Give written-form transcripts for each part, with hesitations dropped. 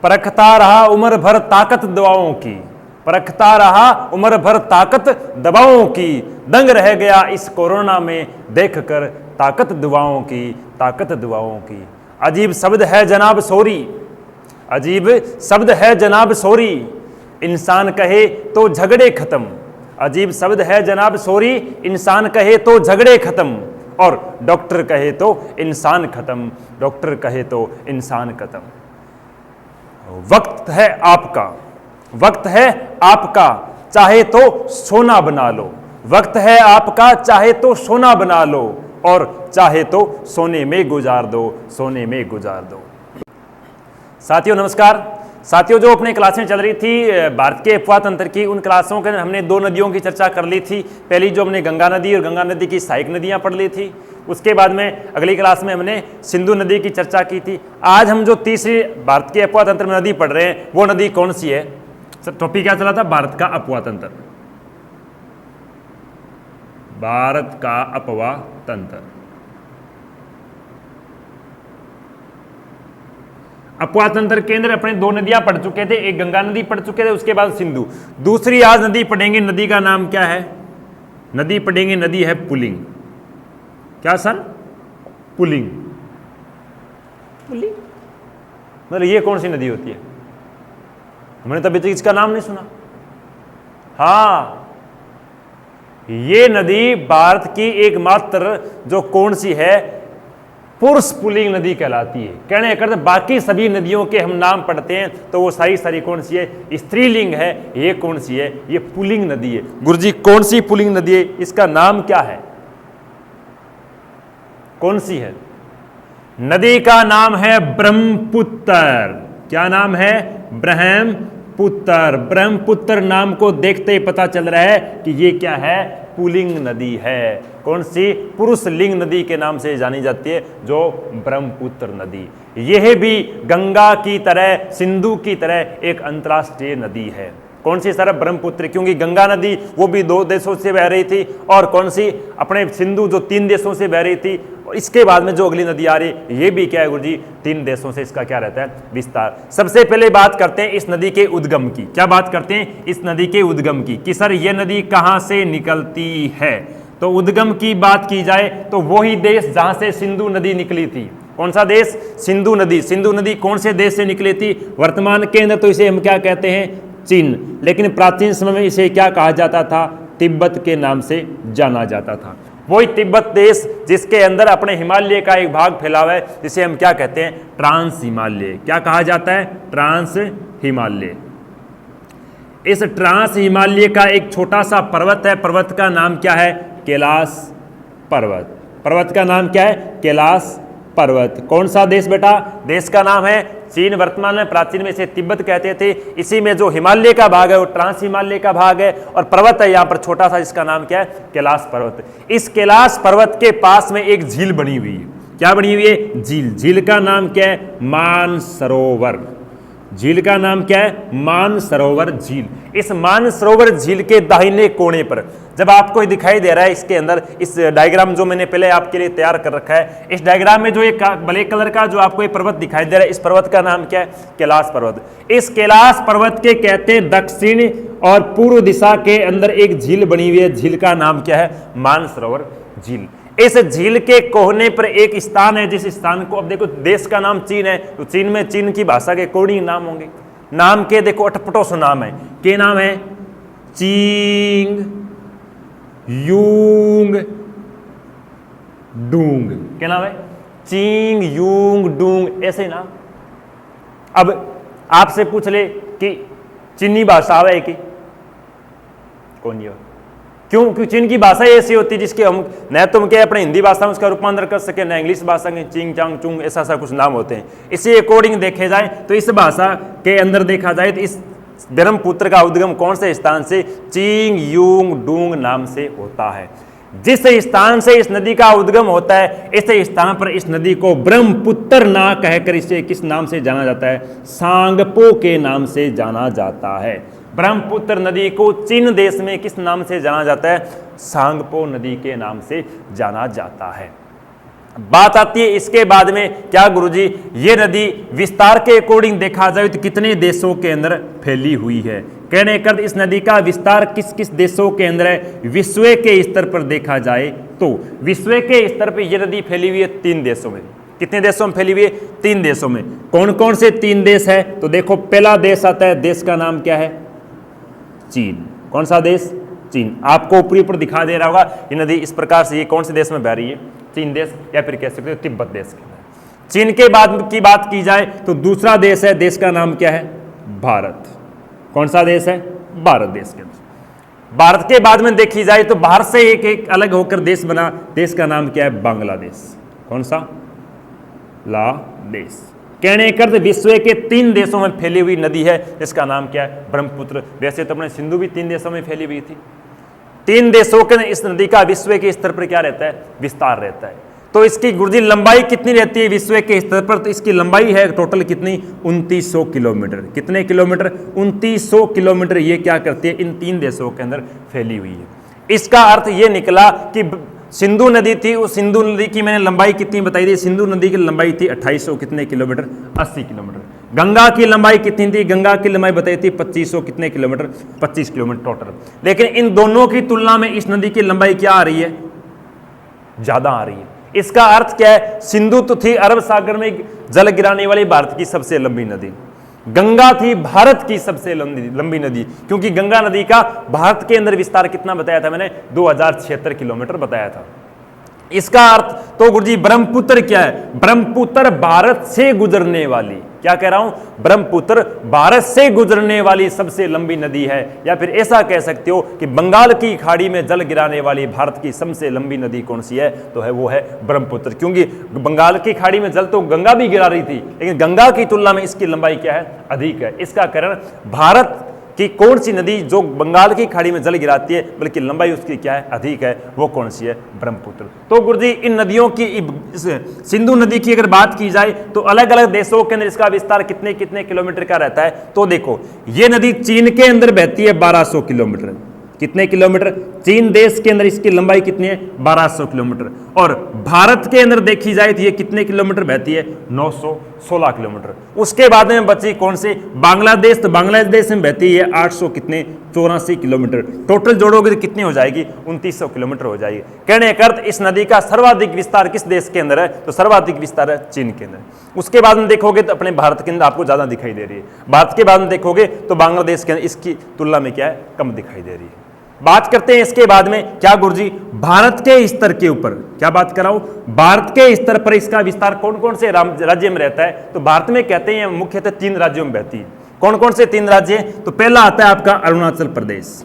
परखता रहा उम्र भर ताकत दवाओं की, परखता रहा उम्र भर ताकत दवाओं की, दंग रह गया इस कोरोना में देखकर ताकत दुआओं की, ताकत दुआओं की। अजीब शब्द है जनाब सोरी, अजीब शब्द है जनाब सोरी, इंसान कहे तो झगड़े खत्म। अजीब शब्द है जनाब सोरी, इंसान कहे तो झगड़े खत्म, और डॉक्टर कहे तो इंसान खत्म, डॉक्टर कहे तो इंसान खत्म। वक्त है आपका, वक्त है आपका, चाहे तो सोना बना लो। वक्त है आपका, चाहे तो सोना बना लो, और चाहे तो सोने में गुजार दो, सोने में गुजार दो। साथियों नमस्कार। साथियों, जो अपने क्लासें चल रही थी भारत के अफवाह तंत्र की, उन क्लासों के हमने दो नदियों की चर्चा कर ली थी। पहली जो हमने गंगा नदी और गंगा नदी की सहायक नदियां पढ़ ली थी। उसके बाद में अगली क्लास में हमने सिंधु नदी की चर्चा की थी। आज हम जो तीसरी भारत के अफवाह तंत्र में नदी पढ़ रहे हैं, वो नदी कौन सी है? सर टॉपिक क्या चला था? भारत का अफवाह तंत्र, भारत का अफवाह तंत्र। अफवाह तंत्र के अंदर अपने दो नदियां पढ़ चुके थे, एक गंगा नदी पढ़ चुके थे, उसके बाद सिंधु। दूसरी आज नदी पढ़ेंगे, नदी का नाम क्या है? नदी पढ़ेंगे, नदी है पुलिंग। क्या सर? पुलिंग। पुलिंग मतलब ये कौन सी नदी होती है? हमने तो अभी तक इसका नाम नहीं सुना। हाँ, ये नदी भारत की एकमात्र जो कौन सी है, पुरुष पुलिंग नदी कहलाती है। कहने करते बाकी सभी नदियों के हम नाम पढ़ते हैं तो वो सारी सारी कौन सी है? स्त्रीलिंग है। ये कौन सी है? ये पुलिंग नदी है। गुरुजी कौन सी पुलिंग नदी है? इसका नाम क्या है? कौन सी है? नदी का नाम है ब्रह्मपुत्र। क्या नाम है? ब्रह्मपुत्र। ब्रह्मपुत्र नाम को देखते ही पता चल रहा है कि ये क्या है? पुलिंग नदी है। कौन सी? पुरुष लिंग नदी के नाम से जानी जाती है, जो ब्रह्मपुत्र नदी। यह भी गंगा की तरह, सिंधु की तरह एक अंतर्राष्ट्रीय नदी है। कौन सी सर? ब्रह्मपुत्र। क्योंकि गंगा नदी वो भी 2 देशों से बह रही थी, और कौन सी? अपने सिंधु जो 3 देशों से बह रही थी। और इसके बाद में जो अगली नदी आ रही, ये भी क्या है गुरुजी? 3 देशों से इसका क्या रहता है? विस्तार। सबसे पहले बात करते हैं इस नदी के उद्गम की। क्या बात करते हैं? इस नदी के उद्गम की, कि सर ये नदी कहां से निकलती है। तो उद्गम की बात की जाए तो वही देश जहां से सिंधु नदी निकली थी। कौन सा देश? सिंधु नदी। सिंधु नदी कौन से देश से निकली थी? वर्तमान के अंदर तो इसे हम क्या कहते हैं? चीन। लेकिन प्राचीन समय में इसे क्या कहा जाता था? तिब्बत के नाम से जाना जाता था। वही तिब्बत देश जिसके अंदर अपने हिमालय का एक भाग फैला हुआ है, जिसे हम क्या कहते हैं? ट्रांस हिमालय। क्या कहा जाता है? ट्रांस हिमालय। इस ट्रांस हिमालय का एक छोटा सा पर्वत है, पर्वत का नाम क्या है? कैलाश पर्वत। पर्वत का नाम क्या है? कैलाश पर्वत। कौन सा देश बेटा? देश का नाम है चीन। वर्तमान में, प्राचीन में इसे तिब्बत कहते थे। इसी में जो हिमालय का भाग है वो ट्रांस हिमालय का भाग है, और पर्वत है यहाँ पर छोटा सा, जिसका नाम क्या है? कैलाश पर्वत। इस कैलाश पर्वत के पास में एक झील बनी हुई है। क्या बनी हुई है? झील। झील का नाम क्या है? मानसरोवर। झील का नाम क्या है? मानसरोवर झील। इस मानसरोवर झील के दाहिने कोने पर, जब आपको दिखाई दे रहा है इसके अंदर, इस डायग्राम जो मैंने पहले आपके लिए तैयार कर रखा है, इस डायग्राम में जो एक ब्लैक कलर का जो आपको ये पर्वत दिखाई दे रहा है, इस पर्वत का नाम क्या है? कैलाश पर्वत। इस कैलाश पर्वत के कहते हैं दक्षिण और पूर्व दिशा के अंदर एक झील बनी हुई है। झील का नाम क्या है? मानसरोवर झील। इस झील के कोने पर एक स्थान है, जिस स्थान को, अब देखो देश का नाम चीन है, तो चीन में चीन की भाषा के कोई नाम होंगे। नाम के देखो अटपटो सो नाम है। के नाम है? चींग यूंग डूंग। क्या नाम है? चींग यूंग डूंग, ऐसे नाम। अब आपसे पूछ ले कि चीनी भाषा है कि कौन? ये क्यों? क्योंकि चीन की भाषा ऐसी होती है जिसके हम न तो क्या अपने हिंदी भाषा में उसका रूपांतर कर सके, न इंग्लिश भाषा में चिंग चांग चुंग ऐसा कुछ नाम होते हैं। इसी अकॉर्डिंग देखे जाए तो इस भाषा के अंदर देखा जाए तो इस ब्रह्मपुत्र का उद्गम कौन से स्थान से? चींग यूंग डूंग नाम से होता है। जिस स्थान से इस नदी का उद्गम होता है, इस स्थान पर इस नदी को ब्रह्मपुत्र ना कहकर इसे किस नाम से जाना जाता है? सांगपो के नाम से जाना जाता है। ब्रह्मपुत्र नदी को चीन देश में किस नाम से जाना जाता है? सांगपो नदी के नाम से जाना जाता है। बात आती है इसके बाद में, क्या गुरुजी ये नदी विस्तार के अकॉर्डिंग देखा जाए तो कितने देशों के अंदर फैली हुई है? कहने का इस नदी का विस्तार किस किस देशों के अंदर है? विश्व के स्तर पर देखा जाए तो विश्व के स्तर पर यह नदी फैली हुई है 3 देशों में। कितने देशों में फैली हुई है? 3 देशों में। कौन कौन से 3 देश है? तो देखो पहला देश आता है, देश का नाम क्या है? चीन। कौन सा देश? चीन। आपको ऊपरी ऊपर दिखा दे रहा होगा ये नदी इस प्रकार से, ये कौन से देश में बह रही है? चीन देश, या फिर कह सकते हो तिब्बत देश के अंदर। चीन के बाद की बात की जाए तो दूसरा देश है, देश का नाम क्या है? भारत। कौन सा देश है? भारत देश के अंदर। भारत के बाद में देखी जाए तो बाहर से एक एक अलग होकर देश बना, देश का नाम क्या है? बांग्लादेश। कौन सा? ला देश। कहने का विश्व के 3 देशों में फैली हुई नदी है, इसका नाम क्या है? ब्रह्मपुत्र। वैसे तो अपने सिंधु भी 3 देशों में फैली हुई थी। 3 देशों के इस नदी का विश्व के स्तर पर क्या रहता है? विस्तार रहता है। तो इसकी गुरुजी लंबाई कितनी रहती है विश्व के स्तर पर? तो इसकी लंबाई है टोटल कितनी? 2900 किलोमीटर। कितने किलोमीटर? 2900 किलोमीटर ये क्या करती है? इन 3 देशों के अंदर फैली हुई है। इसका अर्थ ये निकला कि सिंधु नदी थी, उस सिंधु नदी की मैंने लंबाई कितनी बताई थी? सिंधु नदी की लंबाई थी 2800 कितने किलोमीटर? 80 किलोमीटर। गंगा की लंबाई कितनी थी? गंगा की लंबाई बताई थी 2500 कितने किलोमीटर? 25 kilometre total. लेकिन इन दोनों की तुलना में इस नदी की लंबाई क्या आ रही है? ज्यादा आ रही है। इसका अर्थ क्या है? सिंधु तो थी अरब सागर में जल गिराने वाली भारत की सबसे लंबी नदी, गंगा थी भारत की सबसे लंबी नदी, क्योंकि गंगा नदी का भारत के अंदर विस्तार कितना बताया था मैंने? 2076 किलोमीटर बताया था। इसका अर्थ तो गुरुजी ब्रह्मपुत्र क्या है? ब्रह्मपुत्र भारत से गुजरने वाली, क्या कह रहा हूं? ब्रह्मपुत्र भारत से गुजरने वाली सबसे लंबी नदी है, या फिर ऐसा कह सकते हो कि बंगाल की खाड़ी में जल गिराने वाली भारत की सबसे लंबी नदी कौन सी है? तो है वो है ब्रह्मपुत्र। क्योंकि बंगाल की खाड़ी में जल तो गंगा भी गिरा रही थी, लेकिन गंगा की तुलना में इसकी लंबाई क्या है? अधिक है। इसका कारण भारत कि कौन सी नदी जो बंगाल की खाड़ी में जल गिराती है बल्कि लंबाई उसकी क्या है? अधिक है। वो कौन सी है? ब्रह्मपुत्र। तो गुरुजी इन नदियों की, सिंधु नदी की अगर बात की जाए तो अलग अलग देशों के अंदर इसका विस्तार कितने कितने किलोमीटर का रहता है? तो देखो ये नदी चीन के अंदर बहती है 1200 किलोमीटर। कितने किलोमीटर? चीन देश के अंदर इसकी लंबाई कितनी है? 1200 किलोमीटर। और भारत के अंदर देखी जाए तो ये कितने किलोमीटर बहती है? 916 किलोमीटर। उसके बाद में बची कौन से? बांग्लादेश। तो बांग्लादेश में बहती है 800 कितने? 84 किलोमीटर। टोटल जोड़ोगे तो कितनी हो जाएगी? 2900 किलोमीटर हो जाएगी। कहने का अर्थ इस नदी का सर्वाधिक विस्तार किस देश के अंदर है? तो सर्वाधिक विस्तार है चीन के अंदर। उसके बाद में देखोगे तो अपने भारत के अंदर आपको ज्यादा दिखाई दे रही है। भारत के बाद में देखोगे तो बांग्लादेश के अंदर इसकी तुलना में क्या है? कम दिखाई दे रही है। बात करते हैं इसके बाद में, क्या गुरुजी भारत के स्तर के ऊपर, क्या बात कराऊं? भारत के स्तर पर इसका विस्तार कौन कौन से राज्य में रहता है? तो भारत में कहते हैं मुख्यतः 3 राज्यों में बहती है। कौन कौन से 3 राज्य हैं? तो पहला आता है आपका अरुणाचल प्रदेश।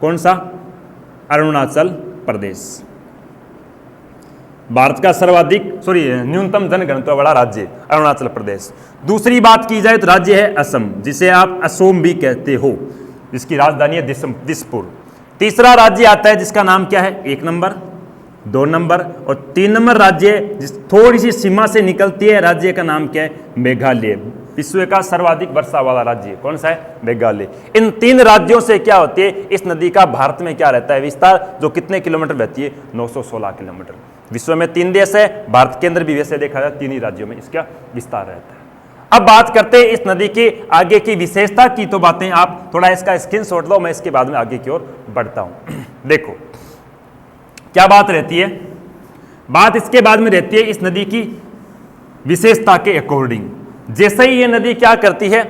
कौन सा? अरुणाचल प्रदेश भारत का सर्वाधिक न्यूनतम जनघनत्व वाला राज्य अरुणाचल प्रदेश। दूसरी बात की जाए तो राज्य है असम, जिसे आप असोम भी कहते हो, जिसकी राजधानी है दिसपुर। तीसरा राज्य आता है जिसका नाम क्या है? 1 नंबर, 2 नंबर और 3 नंबर राज्य जिस थोड़ी सी सीमा से निकलती है, राज्य का नाम क्या है? मेघालय। विश्व का सर्वाधिक वर्षा वाला राज्य कौन सा है? मेघालय। इन 3 राज्यों से क्या होती है? इस नदी का भारत में क्या रहता है? विस्तार, जो कितने किलोमीटर बहती है? 916 किलोमीटर। विश्व में 3 देश है, भारत के अंदर भी वैसे देखा जाए 3 ही राज्यों में इसका विस्तार रहता है। अब बात करते हैं इस नदी के आगे की विशेषता की, तो बातें आप थोड़ा इसका स्क्रीनशॉट लो, मैं इसके बाद में आगे की ओर बढ़ता हूं। देखो क्या बात रहती है? बात इसके बाद में रहती है इस नदी की विशेषता के अकॉर्डिंग। जैसे ही ये नदी क्या करती है,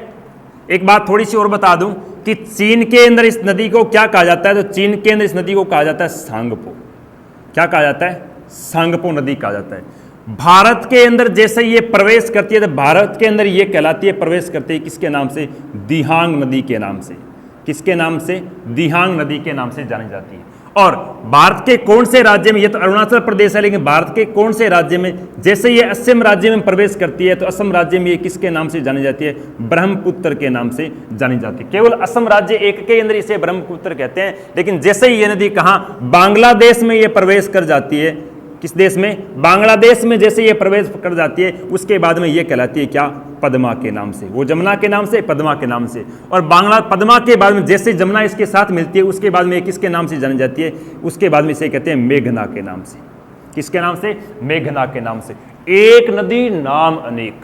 एक बात थोड़ी सी और बता दूं कि चीन के अंदर इस नदी को क्या कहा जाता है? तो चीन के अंदर इस नदी को कहा जाता है सांगपो। क्या कहा जाता है? सांगपो नदी कहा जाता है। भारत के अंदर जैसे ये प्रवेश करती है तो भारत के अंदर ये कहलाती है, प्रवेश करती है किसके नाम से? दिहांग नदी के नाम से। किसके नाम से? दिहांग नदी के नाम से जानी जाती है। और भारत के कौन से राज्य में? ये तो अरुणाचल प्रदेश है, लेकिन भारत के कौन से राज्य में जैसे ये असम राज्य में प्रवेश करती है तो असम राज्य में ये किसके नाम से जानी जाती है? ब्रह्मपुत्र के नाम से जानी जाती है। केवल असम राज्य एक के अंदर इसे ब्रह्मपुत्र कहते हैं, लेकिन जैसे ही ये नदी कहां? बांग्लादेश में ये प्रवेश कर जाती है। किस देश में? बांग्लादेश में जैसे ये प्रवेश कर जाती है उसके बाद में ये कहलाती है क्या? पद्मा के नाम से। वो जमुना के नाम से, पद्मा के नाम से। और पद्मा के बाद में जैसे जमुना इसके साथ मिलती है उसके बाद में किसके नाम से जानी जाती है? उसके बाद में इसे कहते हैं मेघना के नाम से। किसके नाम से? मेघना के नाम से। एक नदी नाम अनेक।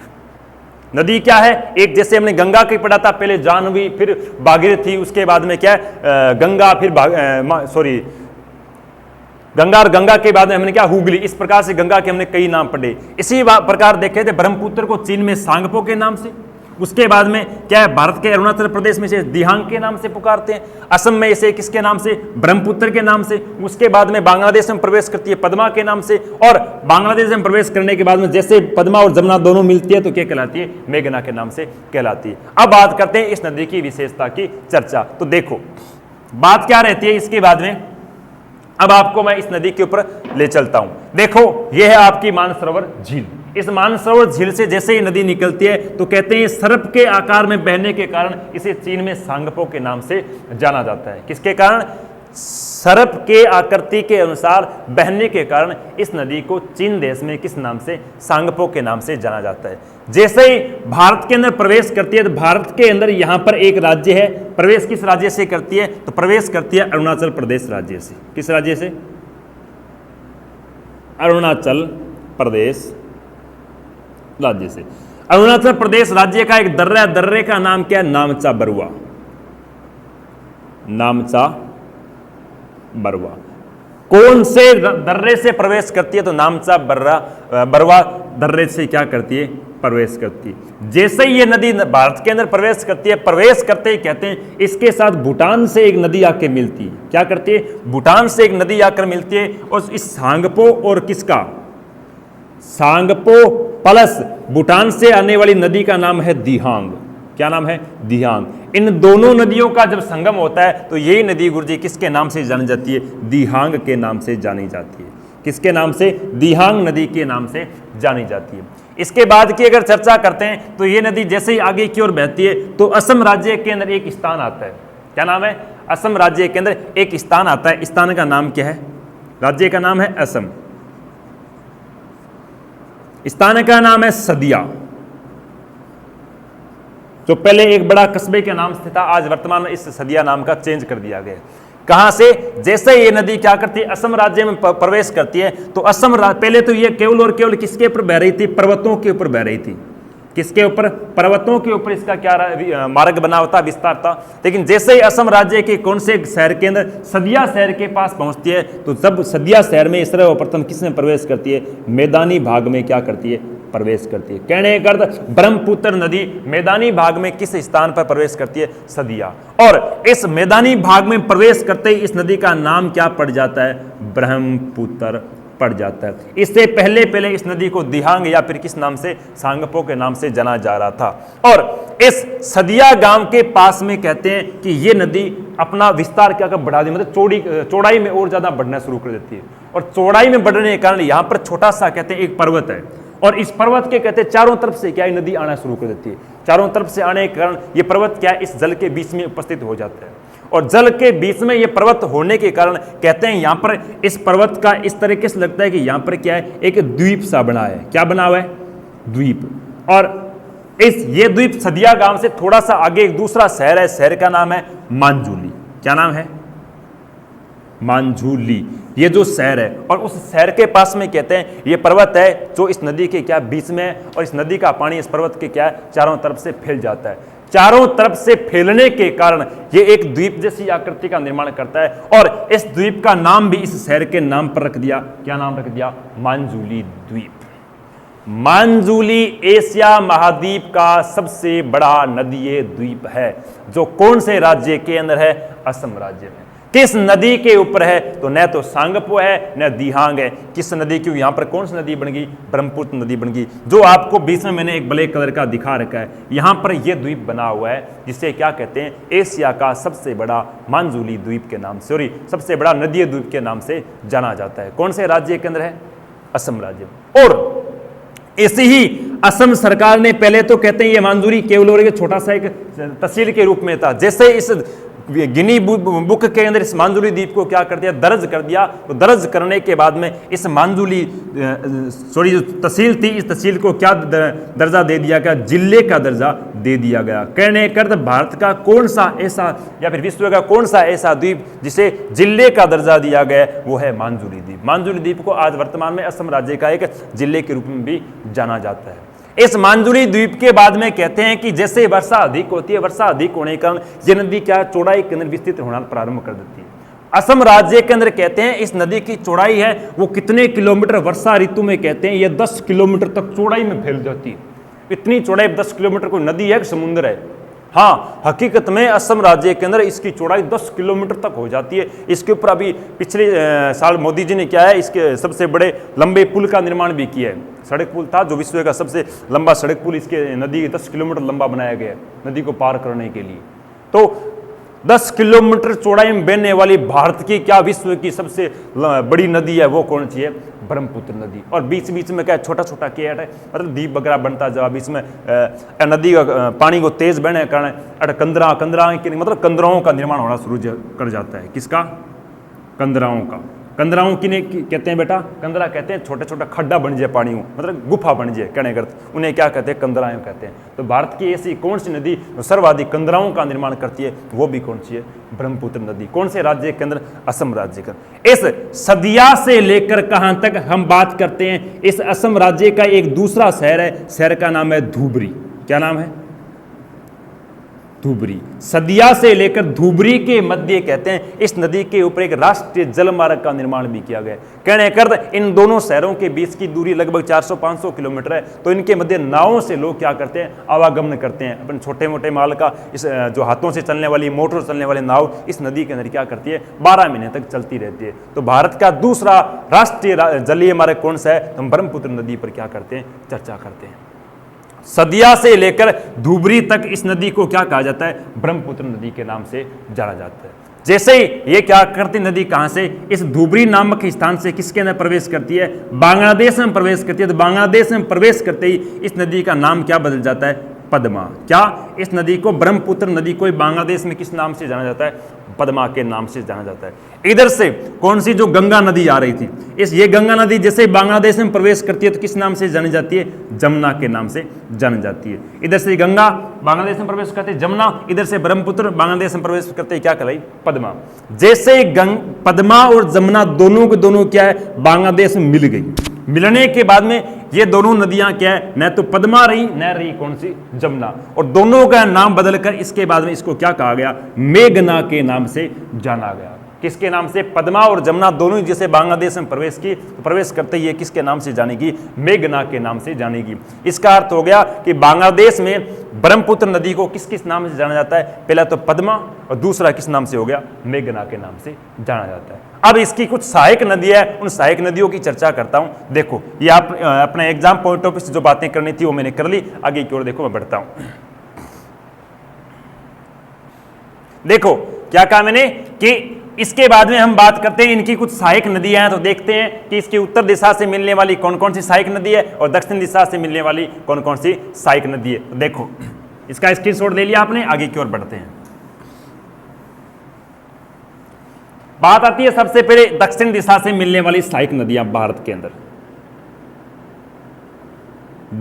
नदी क्या है? एक, जैसे हमने गंगा की पढ़ा था, पहले जाह्नवी, फिर भागीरथी, उसके बाद में क्या है गंगा, फिर गंगा, और गंगा के बाद में हमने क्या हुगली। इस प्रकार से गंगा के हमने कई नाम पढ़े। इसी प्रकार देखे थे ब्रह्मपुत्र को चीन में सांगपो के नाम से। उसके बाद में क्या है, भारत के अरुणाचल प्रदेश में इसे दिहांग के नाम से पुकारते हैं। असम में इसे किसके नाम से? ब्रह्मपुत्र के नाम से। उसके बाद में बांग्लादेश में प्रवेश करती है पद्मा के नाम से, और बांग्लादेश में प्रवेश करने के बाद में जैसे पद्मा और जमुना दोनों मिलती है तो क्या कहलाती है? मेघना के नाम से कहलाती है। अब बात करते हैं इस नदी की विशेषता की चर्चा। तो देखो बात क्या रहती है इसके बाद में। अब आपको मैं इस नदी के ऊपर ले चलता हूं। देखो यह है आपकी मानसरोवर झील। इस मानसरोवर झील से जैसे ही नदी निकलती है तो कहते हैं सर्प के आकार में बहने के कारण इसे चीन में सांगपो के नाम से जाना जाता है। किसके कारण? सर्प के आकृति के अनुसार बहने के कारण इस नदी को चीन देश में किस नाम से? सांगपो के नाम से जाना जाता है। जैसे ही भारत के अंदर प्रवेश करती है तो भारत के अंदर यहां पर एक राज्य है, प्रवेश किस राज्य से करती है? तो प्रवेश करती है अरुणाचल प्रदेश राज्य से। किस राज्य से? अरुणाचल प्रदेश राज्य से। अरुणाचल प्रदेश राज्य का एक दर्रा, दर्रे का नाम क्या है? नामचा बरुआ। नामचा बरुआ। कौन से दर्रे से प्रवेश करती है? तो नामचा बरुआ दर्रे से क्या करती है? प्रवेश करती है। जैसे ही ये नदी भारत के अंदर प्रवेश करती है, प्रवेश करते ही कहते हैं इसके साथ भूटान से एक नदी आके मिलती है। क्या करती है? भूटान से एक नदी आकर मिलती है, और इस सांगपो और किसका? सांगपो प्लस भूटान से आने वाली नदी का नाम है दिहांग। क्या नाम है? दिहांग। इन दोनों नदियों का जब संगम होता है तो यही नदी गुरुजी किसके नाम से जानी जाती है? दिहांग के नाम से जानी जाती है। किसके नाम से? दिहांग नदी के नाम से जानी जाती है। इसके बाद की अगर चर्चा करते हैं तो ये नदी जैसे ही आगे की ओर बहती है तो असम राज्य के अंदर एक स्थान आता है। क्या नाम है? असम राज्य के अंदर एक स्थान आता है। स्थान का नाम क्या है? राज्य का नाम है असम। स्थान का नाम है सदिया, जो पहले एक बड़ा कस्बे के नाम से था, आज वर्तमान में इस सदिया नाम का चेंज कर दिया गया। कहां से? जैसे ये नदी क्या करती है? असम राज्य में प्रवेश करती है तो असम पहले तो ये केवल और केवल किसके ऊपर बह रही थी? पर्वतों के ऊपर बह रही थी। किसके ऊपर? पर्वतों के ऊपर इसका क्या मार्ग बना होता, विस्तार था। लेकिन जैसे ही असम राज्य के कौन से शहर के अंदर सदिया शहर के पास पहुंचती है तो जब सदिया शहर में सर्वप्रथम किसने प्रवेश करती है? मैदानी भाग में क्या करती है? प्रवेश करती है। कहने का अर्थ ब्रह्मपुत्र नदी मैदानी भाग में किस स्थान पर प्रवेश करती है? सदिया। और इस मैदानी भाग में प्रवेश करते ही इस नदी का नाम क्या पड़ जाता है? ब्रह्मपुत्र पड़ जाता है। इससे पहले पहले इस नदी को दिहांग या फिर किस नाम से? सांगपो के नाम से जाना जा रहा था। और इस सदिया गांव के पास में कहते हैं कि ये नदी अपना विस्तार क्या कर बढ़ा दी, मतलब चौड़ाई में और ज्यादा बढ़ना शुरू कर देती है। और चौड़ाई में बढ़ने के कारण यहां पर छोटा सा कहते हैं एक पर्वत है, और इस पर्वत के कहते हैं चारों तरफ से क्या नदी आना शुरू कर देती है। चारों तरफ से आने के कारण ये पर्वत क्या है? इस जल के बीच में उपस्थित हो जाता है। और जल के बीच में ये पर्वत होने के कारण कहते हैं यहां पर इस पर्वत का इस तरीके से लगता है कि यहां पर क्या है? एक द्वीप सा बना है। क्या बना हुआ है? द्वीप। और ये द्वीप सदिया गांव से थोड़ा सा आगे एक दूसरा शहर है, शहर का नाम है मांझुली। क्या नाम है? मांझुली। ये जो शहर है, और उस शहर के पास में कहते हैं ये पर्वत है जो इस नदी के क्या बीच में है, और इस नदी का पानी इस पर्वत के क्या चारों तरफ से फैल जाता है। चारों तरफ से फैलने के कारण ये एक द्वीप जैसी आकृति का निर्माण करता है, और इस द्वीप का नाम भी इस शहर के नाम पर रख दिया। क्या नाम रख दिया? मांझुली द्वीप। मांझुली एशिया महाद्वीप का सबसे बड़ा नदीय द्वीप है, जो कौन से राज्य के अंदर है? असम राज्य में। किस नदी के ऊपर है? तो न तो सांगपो है न दिहांग है। किस नदी की? यहां पर कौन सी नदी बन गई? ब्रह्मपुत्र नदी बन गई, जो आपको बीच में मैंने एक ब्लैक कलर का दिखा रखा है। यहां पर यह द्वीप बना हुआ है जिसे क्या कहते हैं? एशिया का सबसे बड़ा मांझुली द्वीप के नाम से, सबसे बड़ा नदीय द्वीप के नाम से जाना जाता है। कौन से राज्य के अंदर है? असम राज्य। और ऐसे ही असम सरकार ने पहले तो कहते हैं ये मांझुली केवल और छोटा सा एक तहसील के रूप में था। जैसे इस गिनी बुक के अंदर इस मांजुली द्वीप को क्या कर दिया, दर्ज कर दिया। तो दर्ज करने के बाद में इस मांजुली सॉरी जो तहसील थी, इस तहसील को क्या दर्जा दे दिया गया, जिले का दर्जा दे दिया गया। कहने का अर्थ भारत का कौन सा ऐसा या फिर विश्व का कौन सा ऐसा द्वीप जिसे जिले का दर्जा दिया गया, वो है मांजुली द्वीप। मांजुली द्वीप को आज वर्तमान में असम राज्य का एक जिले के रूप में भी जाना जाता है। इस मांजुली द्वीप के बाद में कहते हैं कि जैसे वर्षा अधिक होती है, वर्षा अधिक होने के कारण ये नदी क्या चौड़ाई के अंदर विस्तृत होना प्रारंभ कर देती है। असम राज्य के अंदर कहते हैं इस नदी की चौड़ाई है वो कितने किलोमीटर, वर्षा ऋतु में कहते हैं ये 10 किलोमीटर तक चौड़ाई में फैल जाती है। इतनी चौड़ाई 10 किलोमीटर कोई नदी है कि समुद्र है? हाँ, हकीकत में असम राज्य के अंदर इसकी चौड़ाई 10 किलोमीटर तक हो जाती है। इसके ऊपर अभी पिछले साल मोदी जी ने क्या है, इसके सबसे बड़े लंबे पुल का निर्माण भी किया है। सड़क पुल था जो विश्व का सबसे लंबा सड़क पुल, इसके नदी 10 किलोमीटर लंबा बनाया गया है नदी को पार करने के लिए। तो 10 किलोमीटर चौड़ाई में बहने वाली भारत की क्या विश्व की सबसे बड़ी नदी है, वो कौन सी है? ब्रह्मपुत्र नदी। और बीच बीच में क्या छोटा छोटा केट है, मतलब द्वीप वगैरह बनता जा, बीच में नदी का पानी को तेज बहने के कारण कंदरा मतलब कंदराओं का निर्माण होना शुरू कर जाता है। किसका? कंदराओं का। कंदराओं किन्हें कहते हैं बेटा? कंदरा कहते हैं छोटा छोटा खड्डा बन जाए पानी में, मतलब गुफा बन जाए, कहने का उन्हें क्या कहते हैं? कंदराएं कहते हैं। तो भारत की ऐसी कौन सी नदी सर्वाधिक कंदराओं का निर्माण करती है, वो भी कौन सी है? ब्रह्मपुत्र नदी। कौन से राज्य के अंदर? असम राज्य का। इस सदिया से लेकर कहां तक हम बात करते हैं, इस असम राज्य का एक दूसरा शहर है, शहर का नाम है धुबरी। क्या नाम है? धुबरी। सदिया से लेकर धुबरी के मध्य कहते हैं इस नदी के ऊपर एक राष्ट्रीय जलमार्ग का निर्माण भी किया गया। कहने का इन दोनों शहरों के बीच की दूरी लगभग 400-500 किलोमीटर है। तो इनके मध्य नावों से लोग क्या करते हैं? आवागमन करते हैं। अपन छोटे मोटे माल का इस जो हाथों से चलने वाली, मोटर चलने वाली नाव इस नदी के अंदर क्या करती है? 12 महीने तक चलती रहती है। तो भारत का दूसरा राष्ट्रीय जलीय मार्ग कौन सा है? तो हम ब्रह्मपुत्र नदी पर क्या करते हैं? चर्चा करते हैं। सदिया से लेकर धुबरी तक इस नदी को क्या कहा जाता है? ब्रह्मपुत्र नदी के नाम से जाना जाता है। जैसे ही ये क्या करती नदी कहां से, इस धुबरी नामक स्थान से किसके अंदर प्रवेश करती है? बांग्लादेश में प्रवेश करती है। तो बांग्लादेश में प्रवेश करते ही इस नदी का नाम क्या बदल जाता है? पद्मा। क्या इस नदी को, ब्रह्मपुत्र नदी को बांग्लादेश में किस नाम से जाना जाता है? पद्मा के नाम से जाना जाता है। इधर से कौन सी जो गंगा नदी आ रही थी, ये गंगा नदी जैसे बांग्लादेश में प्रवेश करती है तो किस नाम से जानी जाती है? जमुना के नाम से जानी जाती है। इधर से गंगा बांग्लादेश में प्रवेश करते जमुना, इधर से ब्रह्मपुत्र बांग्लादेश में प्रवेश करते क्या कहलाई? पद्मा। जैसे पद्मा और जमुना दोनों के दोनों क्या है? बांग्लादेश में मिल गई। मिलने के बाद में ये दोनों नदियां क्या है? न तो पद्मा रही, न रही कौन सी? जमुना। और दोनों का नाम बदलकर इसके बाद में इसको क्या कहा गया? मेघना के नाम से जाना गया। किसके नाम से? पद्मा और जमुना दोनों ही जैसे बांग्लादेश में प्रवेश की, तो प्रवेश करते ही किसके नाम से जानेगी? मेघना के नाम से जानेगी। इसका अर्थ हो गया कि बांग्लादेश में ब्रह्मपुत्र नदी को किस किस नाम से जाना जाता है? पहला तो पद्मा और दूसरा किस नाम से हो गया? मेघना के नाम से जाना जाता है। अब इसकी कुछ सहायक नदी है, उन सहायक नदियों की चर्चा करता हूं। देखो ये आप अपने एग्जाम पॉइंट ऑफ व्यू से जो बातें करनी थी वो मैंने कर ली। आगे की ओर देखो, मैं बढ़ता हूं। देखो क्या कहा मैंने कि इसके बाद में हम बात करते हैं इनकी कुछ सहायक नदियां हैं। तो देखते हैं कि इसकी उत्तर दिशा से मिलने वाली कौन कौन सी सहायक नदी है और दक्षिण दिशा से मिलने वाली कौन कौन सी सहायक नदी है। तो देखो इसका स्क्रीनशॉट ले लिया आपने। आगे की ओर बढ़ते हैं। बात आती है सबसे पहले दक्षिण दिशा से मिलने वाली सहायक नदियां भारत के अंदर।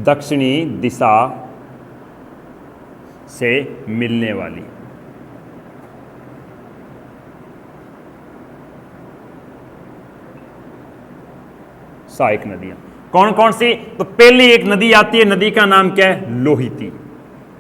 दक्षिणी दिशा से मिलने वाली सहायक नदियां कौन कौन सी? तो पहली एक नदी आती है, नदी का नाम क्या है? लोहिती।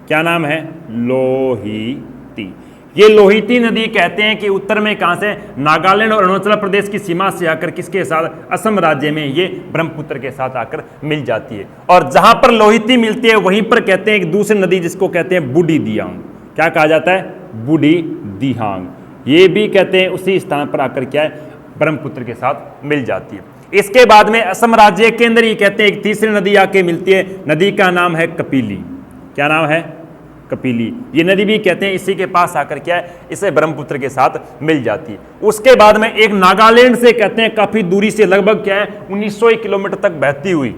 क्या नाम है? लोहिती। ये लोहिती नदी कहते हैं कि उत्तर में कहां से? नागालैंड और अरुणाचल प्रदेश की सीमा से आकर किसके साथ? असम राज्य में ये ब्रह्मपुत्र के साथ आकर मिल जाती है। और जहां पर लोहिती मिलती है वहीं पर कहते हैं एक दूसरी नदी जिसको कहते हैं बूढ़ी दियांग। क्या कहा जाता है? बूढ़ी दियांग। ये भी कहते हैं उसी स्थान पर आकर क्या है? ब्रह्मपुत्र के साथ मिल जाती है। इसके बाद में असम राज्य के अंदर ये कहते हैं एक तीसरी नदी आके मिलती है, नदी का नाम है कपिली। क्या नाम है? कपिली। ये नदी भी कहते हैं इसी के पास आकर क्या है? इसे ब्रह्मपुत्र के साथ मिल जाती है। उसके बाद में एक नागालैंड से कहते हैं काफी दूरी से लगभग क्या है? 1900 किलोमीटर तक बहती हुई